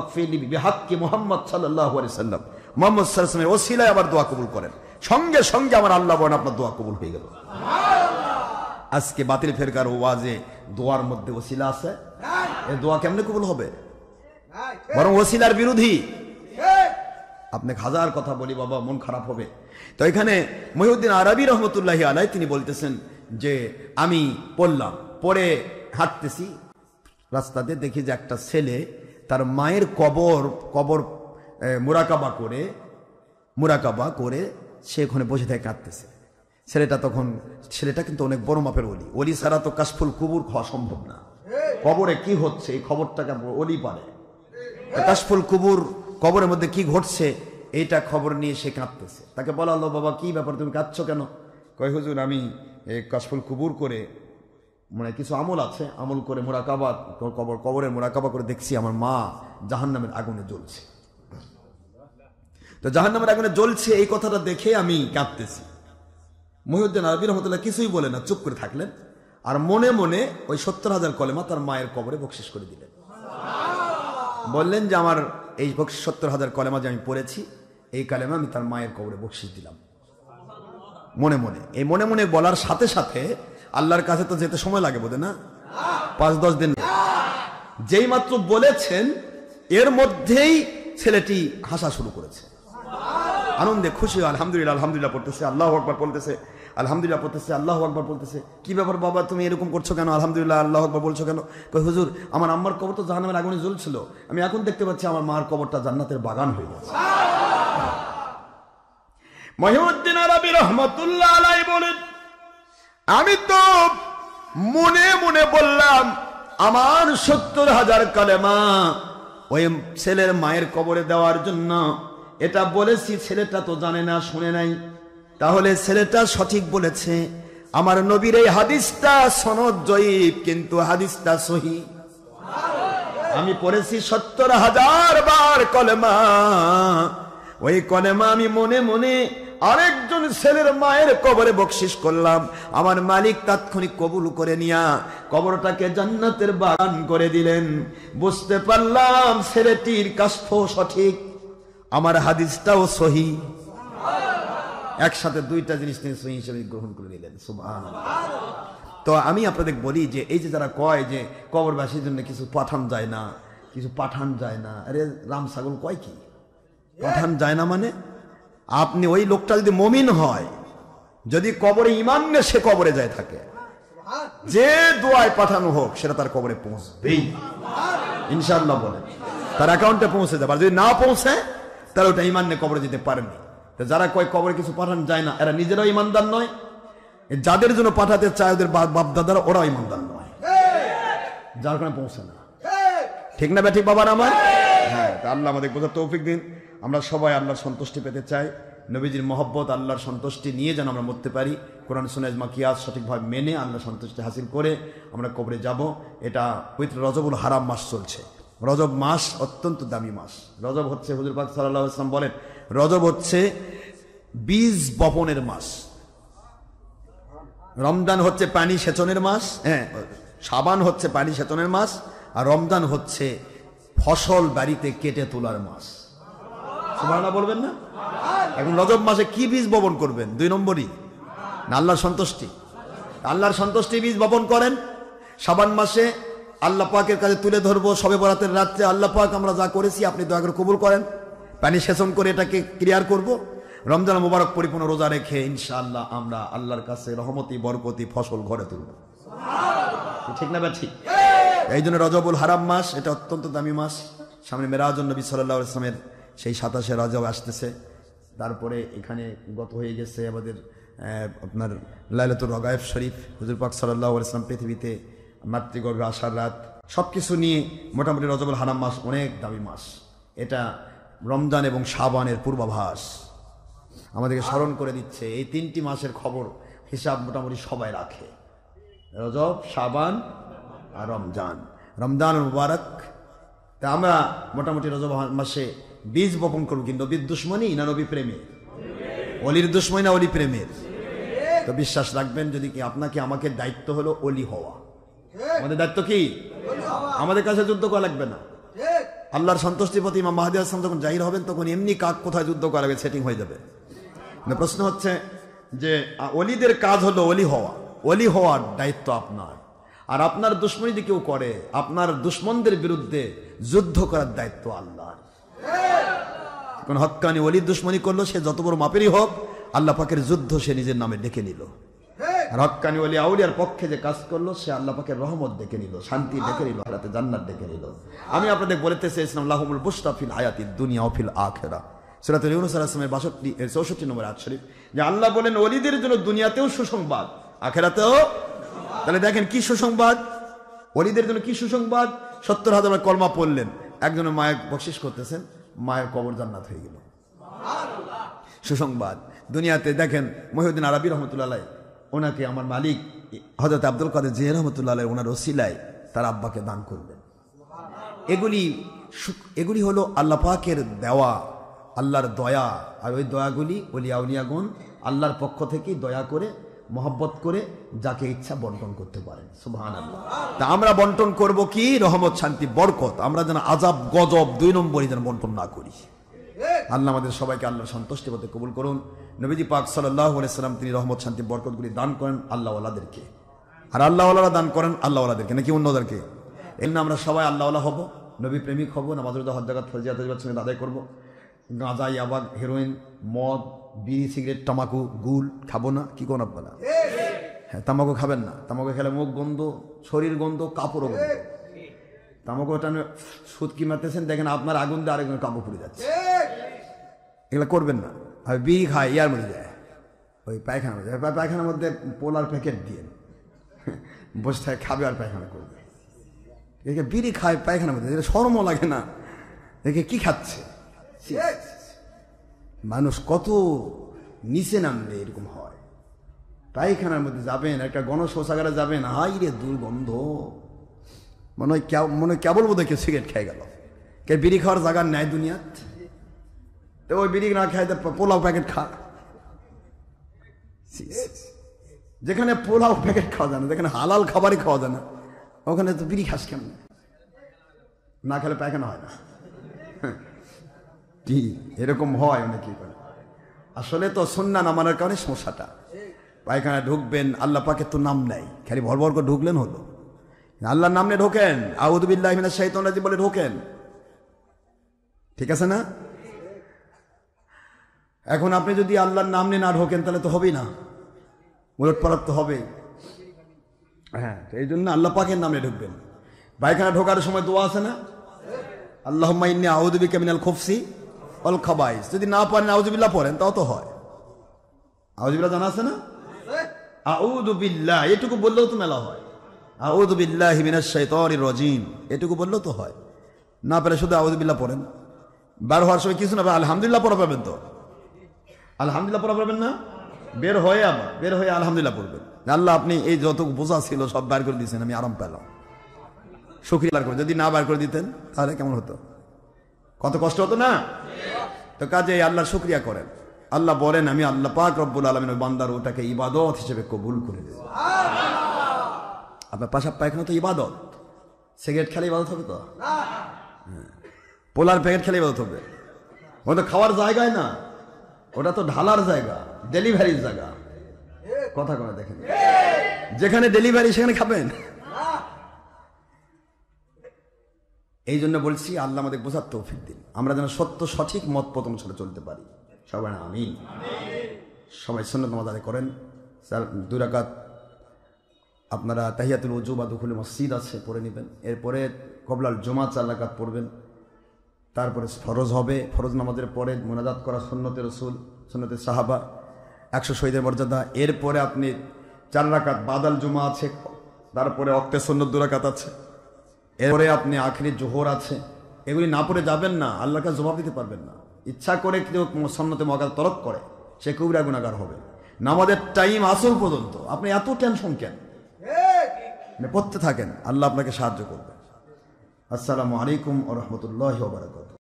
গফিরলি বিহাক্কি মুহাম্মদ সাল্লাল্লাহু আলাইহি ওয়াসাল্লাম, মুহাম্মদ সাল্লাল্লাহু আলাইহি ওয়াসাল্লামের ওসিলায় আবার দোয়া কবুল করেন, সঙ্গে সঙ্গে আমার আল্লাহ বলেন আপনার দোয়া কবুল হয়ে গেল। আজকে বাতিল ফেরকার ওয়াজে দোয়ার মধ্যে ওসিলা আছে, এই দোয়া কেমনে কবুল হবে? বরং ওসিলার বিরোধী। আপনি হাজার কথা বলি বাবা, মন খারাপ হবে। তো এখানে মহিউদ্দিন আরবি রহমতুল্লাহি আলাইহি তিনি বলতেছেন যে আমি পড়লাম, পড়ে হাঁটতেছি, রাস্তাতে দেখি যে একটা ছেলে তার মায়ের কবর মুরাকাবা করে সে ওখানে বসে থেকে কাঁদতেছে। ছেলেটা কিন্তু অনেক বড় মাপের ওলি ছাড়া তো কাশফুল কুবুর খাওয়া সম্ভব না। কবরে কি হচ্ছে এই খবরটাকে ওলি পারে, কাশফুল কুবুর কবরের মধ্যে কি ঘটছে এইটা খবর নিয়ে সে কাঁদতেছে। তাকে বলা হলো, বাবা কি ব্যাপার, তুমি কাঁদছো কেন? কয় হুজুর আমি কাশফুল কুবুর করে মানে কিছু আমল আছে, আমল করে কবরের মুরাকাবা করে দেখছি আমার মা জাহান্নামের আগুনে জ্বলছে। তো জাহান্নামের আগুনে জ্বলছে এই কথাটা দেখে আমি কাঁদতেছি। মহিউদ্দিন আরবি রহমতুল্লাহ কিছুই বলে না, চুপ করে থাকলেন, আর মনে মনে ওই 70,000 কলেমা তার মায়ের কবরে বকশিশ করে দিলেন। বললেন যে আমার এই 70,000 কলেমা যে আমি পড়েছি এই কালেমা আমি তার মায়ের কবরে বকশিশ দিলাম। মনে মনে, এই মনে মনে বলার সাথে সাথে আল্লাহর কাছে তো যেতে সময় লাগে বোধ না, 5-10 দিন। যেই মাত্র বলেছেন এর মধ্যেই ছেলেটি হাসা শুরু করেছে, আনন্দে খুশি, আলহামদুলিল্লাহ আলহামদুলিল্লাহ পড়তেছে, আল্লাহু আকবার বলতেছে, আলহামদুলিল্লাহ পড়তেছে, আল্লাহু আকবার বলতেছে। কি ব্যাপার বাবা তুমি এরকম করছো কেন, আলহামদুলিল্লাহ আল্লাহু আকবার বলছো কেন? কই হুজুর আমার আম্মার কবর তো জাহান্নামের আগুনে জ্বলছিল, আমি এখন দেখতে পাচ্ছি আমার মার কবরটা জান্নাতের বাগান হয়ে গেছে। মহিউদ্দিন আরবি রহমাতুল্লাহ আলাইহি বলেন, আমি তো মনে মনে বললাম আমার 70,000 কালেমা ওই ছেলের মায়ের কবরে দেওয়ার জন্য, এটা বলেছি ছেলেটা তো জানে না, শুনে নাই, তাহলে ছেলেটা সঠিক বলেছে। আমার নবীর এই হাদিসটা সনদ জয়ীফ কিন্তু হাদিসটা সহিহ। আমি পড়েছি 70,000 বার কলেমা, ওই কলেমা আমি মনে মনে আরেকজন ছেলের মায়ের কবরে বকশিশ করলাম। আমার মালিক তাৎক্ষণিক কবুল করে নিয়া কবরটাকে জান্নাতের বাগান করে দিলেন। বুঝতে পারলাম ছেলেটির কাশফ সঠিক, আমার হাদিসটাও সহিহ। একসাথে দুইটা জিনিস তিনি সহিহ হিসেবে গ্রহণ করে নিলেন। সুবহানাল্লাহ। তো আমি আপনাদের বলি যে এই যে যারা কয় যে কবরবাসীর জন্য কিছু পাঠান যায় না, কিছু পাঠান যায় না, আরে রাম ছাগল কয় কি পাঠান যায় না মানে? আপনি ওই লোকটা যদি মুমিন হয়, যদি কবরে ঈমান নিয়ে সে কবরে যায় থাকে, যে দোয়ায় পাঠানো হোক সেটা তার কবরে পৌঁছবেই ইনশাআল্লাহ। বলেন তার অ্যাকাউন্টে পৌঁছে যাবে, আর যদি না পৌঁছে তাহলে ওটা ঈমান নিয়ে কবরে যেতে পারেনি। তো যারা কয় কবরে কিছু পাঠানো যায় না, এরা নিজেরাও ইমানদার নয়, যাদের জন্য পাঠাতে চায় ওদের বাপ দাদারা ওরাও ইমানদার নয়, যার কারণে পৌঁছে না। ঠিক না ঠিক বাবার আমার? হ্যাঁ, আল্লাহ আমাদের বোঝার তৌফিক দিন। আমরা সবাই আল্লাহর সন্তুষ্টি পেতে চাই, নবীজির মহব্বত আল্লাহর সন্তুষ্টি নিয়ে যেন আমরা মরতে পারি। কোরআন সুন্নাহ ইজমা কিয়াস সঠিকভাবে মেনে আল্লাহর সন্তুষ্টি হাসিল করে আমরা কবরে যাব। এটা পবিত্র রজবুল হারাম মাস চলছে। রজব মাস অত্যন্ত দামি মাস। রজব হচ্ছে, হুজুর পাক সাল্লাল্লাহু আলাইহি ওয়াসাল্লাম বলেন, রজব হচ্ছে বীজ বপনের মাস। রমজান হচ্ছে পানি সেচনের মাস, হ্যাঁ, শাবান হচ্ছে পানি সেচনের মাস, আর রমজান হচ্ছে ফসল বাড়িতে কেটে তোলার মাস। সুবহানাল্লাহ বলবেন না? এখন রজব মাসে কি বীজ বপন করবেন? 2 নম্বরই না আল্লাহর সন্তুষ্টি? আল্লাহর সন্তুষ্টি বীজ বপন করেন। শাবান মাসে আল্লাহ পাকের কাছে তুলে ধরবো, শবে বরাতের রাত্রে আল্লাহ পাক আমরা যা করেছি আপনি দয়া করে কবুল করেন, পানি সেচন করে এটাকে ক্লিয়ার করব। রমজান মুবারক পরিপূর্ণ রোজা রেখে ইনশাআল্লাহ আমরা আল্লাহর কাছে রহমতি বরকতি ফসল ঘরে তুলব। ঠিক না ঠিক? এই জন্য রজবুল হারাম মাস, এটা অত্যন্ত দামি মাস। সামনে মেরাজুন নবী সাল্লাল্লাহু আলাইহি ওয়াসাল্লামের সেই 27শে রজব আসতেছে। তারপরে এখানে গত হয়ে গেছে আমাদের আপনার লাইলাতুল রগায়েব শরীফ। হুজুর পাক সাল্লাল্লাহু আলাইহি ওয়াসাল্লাম পৃথিবীতে মাতৃগর্ভে আসার রাত, সবকিছু নিয়ে মোটামুটি রজবুল হারাম মাস অনেক দামি মাস। এটা রমজান এবং শাবানের পূর্বাভাস আমাদেরকে স্মরণ করে দিচ্ছে। এই 3টি মাসের খবর হিসাব মোটামুটি সবাই রাখে, রজব, শাবান আর রমজান। রমজান মুবারক। তা আমরা মোটামুটি রজব মাসে বীজ বপন করবো, কিন্তু নবীর দুশ্মনী না নবী প্রেমে? অলির দুশ্মনী না অলি প্রেমের? তো বিশ্বাস রাখবেন, যদি কি আপনাকে আমাকে দায়িত্ব হলো অলি হওয়া। আমাদের দায়িত্ব কি? আমাদের কাছে যুদ্ধ করা লাগবে না। আল্লাহর সন্তুষ্টির প্রতি ইমাম মাহদী আলাইহিস সালাম যখন জাহির হবেন তখন এমনি কাক কোথায় যুদ্ধ করা লাগবে সেটিং হয়ে যাবে। প্রশ্ন হচ্ছে যে অলিদের কাজ হলো অলি হওয়া, অলি হওয়ার দায়িত্ব আপনার। আর আপনার দুশ্মনী যদি কেউ করে, আপনার দুশ্মনদের বিরুদ্ধে যুদ্ধ করার দায়িত্ব আল্লাহর। কোন হক্কানি অলির দুশ্মনী করলো, সে যত বড় মাপেরই হোক, আল্লাহ পাকের যুদ্ধ সে নিজের নামে ডেকে নিল। আর হক্কানি ওলি আউলিয়ার পক্ষে যে কাজ করলো, সে আল্লাহ পাকের রহমত ডেকে নিল, শান্তি ডেকে নিল, আখিরাতে জান্নাত ডেকে নিল। আমি আপনাদের বলতে চেয়েছিলাম লাহুমুল বুশরা ফিল হায়াতিদ দুনিয়া ওয়া ফিল আখিরাহ, সূরাতুল ইউনূস আলাইহিস সালামের 64 নম্বর আয়াত শরীফ, যে আল্লাহ বলেন ওলিদের জন্য দুনিয়াতেও সুসংবাদ, আখিরাতেও। তাহলে দেখেন কি সুসংবাদ, ওলিদের জন্য কি সুসংবাদ। 70,000 কলমা পড়লেন, একজনের মায়ের বকশিশ করতেছেন, মায়ের কবর জান্নাত হয়ে গেল। সুসংবাদ। দুনিয়াতে দেখেন মহিউদ্দিন আরবি রহমতুল্লাহ আলাইহি, ওনাকে আমার মালিক হযরত আব্দুল কাদের জিলানী রহমতুল্লাহ আলাইহি ওনার ওসিলায় তার আব্বাকে দান করলেন। এগুলি হলো আল্লাহ পাকের দেওয়া, আল্লাহর দয়া। আর ওই দয়াগুলি ওলিয়া উলিয়াগণ আল্লাহর পক্ষ থেকে দয়া করে মহব্বত করে যাকে ইচ্ছা বন্টন করতে পারেন। সুবহানাল্লাহ। তা আমরা বন্টন করব কি? রহমত, শান্তি, বরকত। আমরা যেন আযাব, গজব 2 নম্বরই যেন বন্টন না করি। আল্লাহ আমাদের সবাইকে আল্লাহর সন্তুষ্টি পথে কবুল করুন। নবীজি পাক সাল্লাল্লাহু আলাইহি সাল্লাম তিনি রহমত, শান্তি, বরকতগুলি দান করেন আল্লাহওয়ালাদেরকে, আর আল্লাহওয়ালারা দান করেন আল্লাহওয়ালাদেরকে, নাকি অন্যদেরকে? এর না আমরা সবাই আল্লাহওয়ালা হব, নবী প্রেমিক হব, নামাজ রোজা হজ যাকাত ফরজিয়াত ওয়াজিবাত সঙ্গে আদায় করব। গাঁজা, ইয়াবা, হেরোইন, মদ, বিড়ি, সিগারেট, তামাকু, গুল খাবো না। কি কোন আপনারা? হ্যাঁ, তামাকু খাবেন না। তামাকু খেলে মুখ গন্ধ, শরীর গন্ধ, কাপড়ও গন্ধ। তামাকু টানে সুদকি মারতেছেন, দেখেন আপনার আগুন দিয়ে আরেকজন কাপড় পুড়ে যাচ্ছে। এগুলো করবেন না। আর বিড়ি খায়, ইয়ার মধ্যে যায়, ওই পায়খানার মধ্যে, পায়খানার মধ্যে পোলার প্যাকেট দিয়ে বসে থাকে, খাবে আর পায়খানা করবে। একে বিড়ি খায় পায়খানার মধ্যে, শরমও লাগে না, দেখে কি খাচ্ছে। মানুষ কত নিচে নামলে এরকম হয়। পায়খানার মধ্যে যাবেন, একটা গণশৌচাগারে যাবেন, হাই রে দুর্গন্ধ, মনে হয় কেবল বোধ হয় কেউ সিগারেট খেয়ে গেল। কে বিড়ি খাওয়ার জায়গার নেয় দুনিয়াত? তো ওই বিড়ি না খাই পোলাও প্যাকেট খা। যেখানে পোলাও প্যাকেট খাওয়া যায় না, যেখানে হালাল খাবারই খাওয়া যায় না, ওখানে তো বিড়ি খাস কেমন? না খেলে পায়খানা হয় না। কি এরকম হয় অনেকে করে। আসলে তো সুন্নাহ না মানার কারণে সমস্যাটা। পায়খানা ঢুকবেন, আল্লাহ পাকের তো নাম নাই, খালি ভর ভর করে ঢুকলেন হলো। আল্লাহর নাম নিয়ে ঢোকেন, আউযু বিল্লাহি মিনাশ শাইতানির রাজিম বলে ঢোকেন, ঠিক আছে না? এখন আপনি যদি আল্লাহর নাম নিয়ে না ঢোকেন তাহলে তো হবেই না, উলটপালট তো হবে। হ্যাঁ, এই জন্য আল্লাহ পাকের নামে ঢুকবেন। পায়খানা ঢোকার সময় দোয়া আছে না? আল্লাহুম্মা ইন্নী আউযু বিকা মিনাল খুবসি অল খাবাইস, যদি না পারেন আউযুবিল্লাহ পড়েন, তাও তো হয়। আউযুবিল্লাহ জানা আছে না? আউযু বিল্লাহ এটুকু বললেও তো মেলা হয়। আউযু বিল্লাহি মিনাশ শাইতানির রাজিম এটুকু বললেও তো হয়। না পারে শুধু আউযু বিল্লাহ পড়েন। বার হওয়ার সময় কিছু না, আলহামদুলিল্লাহ পড়া পাবেন তো, আলহামদুলিল্লাহ পড়া পাবেন না? বের হয়ে আলহামদুলিল্লাহ পড়বেন। আল্লাহ আপনি এই যতটুকু বোঝা ছিল সব বার করে দিয়েছেন, আমি আরাম পেলাম, শুকরিয়া করবেন। যদি না বার করে দিতেন তাহলে কেমন হতো, কত কষ্ট হতো না? তো কাজে আল্লাহর শুকরিয়া করেন। আল্লাহ বলেন আমি আল্লাহ পাক রব্বুল আলামিন ওই বান্দার ওটাকে ইবাদত হিসেবে কবুল করে দেব। আপনার পেশাব পায়খানা তো ইবাদত, সিগারেট খেলে ইবাদত হবে তো? পোলার প্যাকেট খেলে ইবাদত হবে? ওটা তো খাওয়ার জায়গায় না, ওটা তো ঢালার জায়গা, ডেলিভারির জায়গা। কথা করে দেখেন, যেখানে ডেলিভারি সেখানে খাবেন। এই জন্য বলছি আল্লাহ আমাদের বোঝার তৌফিক দিন, আমরা যেন সত্য সঠিক মত পথ অনুসারে চলতে পারি। সবাই আমিন। সবাই সুন্নাত নামাজ আদায় করেন। 2 রাকাত আপনারা তাহিয়াতুল ওযু বা দুখুল মসজিদ আছে পড়ে নেবেন। এরপরে কবলাল জুমা 4 রাকাত পড়বেন। তারপরে ফরজ হবে, ফরজ নামাজের পরে মোনাজাত করা সুন্নতে রাসূল, সুন্নতে সাহাবা, 100 শহীদের মর্যাদা। এরপরে আপনি 4 রাকাত বাদাল জুমা আছে, তারপরে ওয়াক্তে সুন্নত 2 রাকাত আছে, এরপরে আপনি আখিরি জোহর আছে। এগুলি না পড়ে যাবেন না, আল্লাহকে জবাব দিতে পারবেন না। ইচ্ছা করে কেউ সুন্নতে মুআক্কাদা তরক করে, সে কবিরা গুনাহগার হবে। নামাজের টাইম আসল পর্যন্ত আপনি এত টেনশন কেন? পড়তে থাকেন, আল্লাহ আপনাকে সাহায্য করবে। আসসালামু আলাইকুম ওয়া রাহমাতুল্লাহি ওয়া বারাকাতুহু।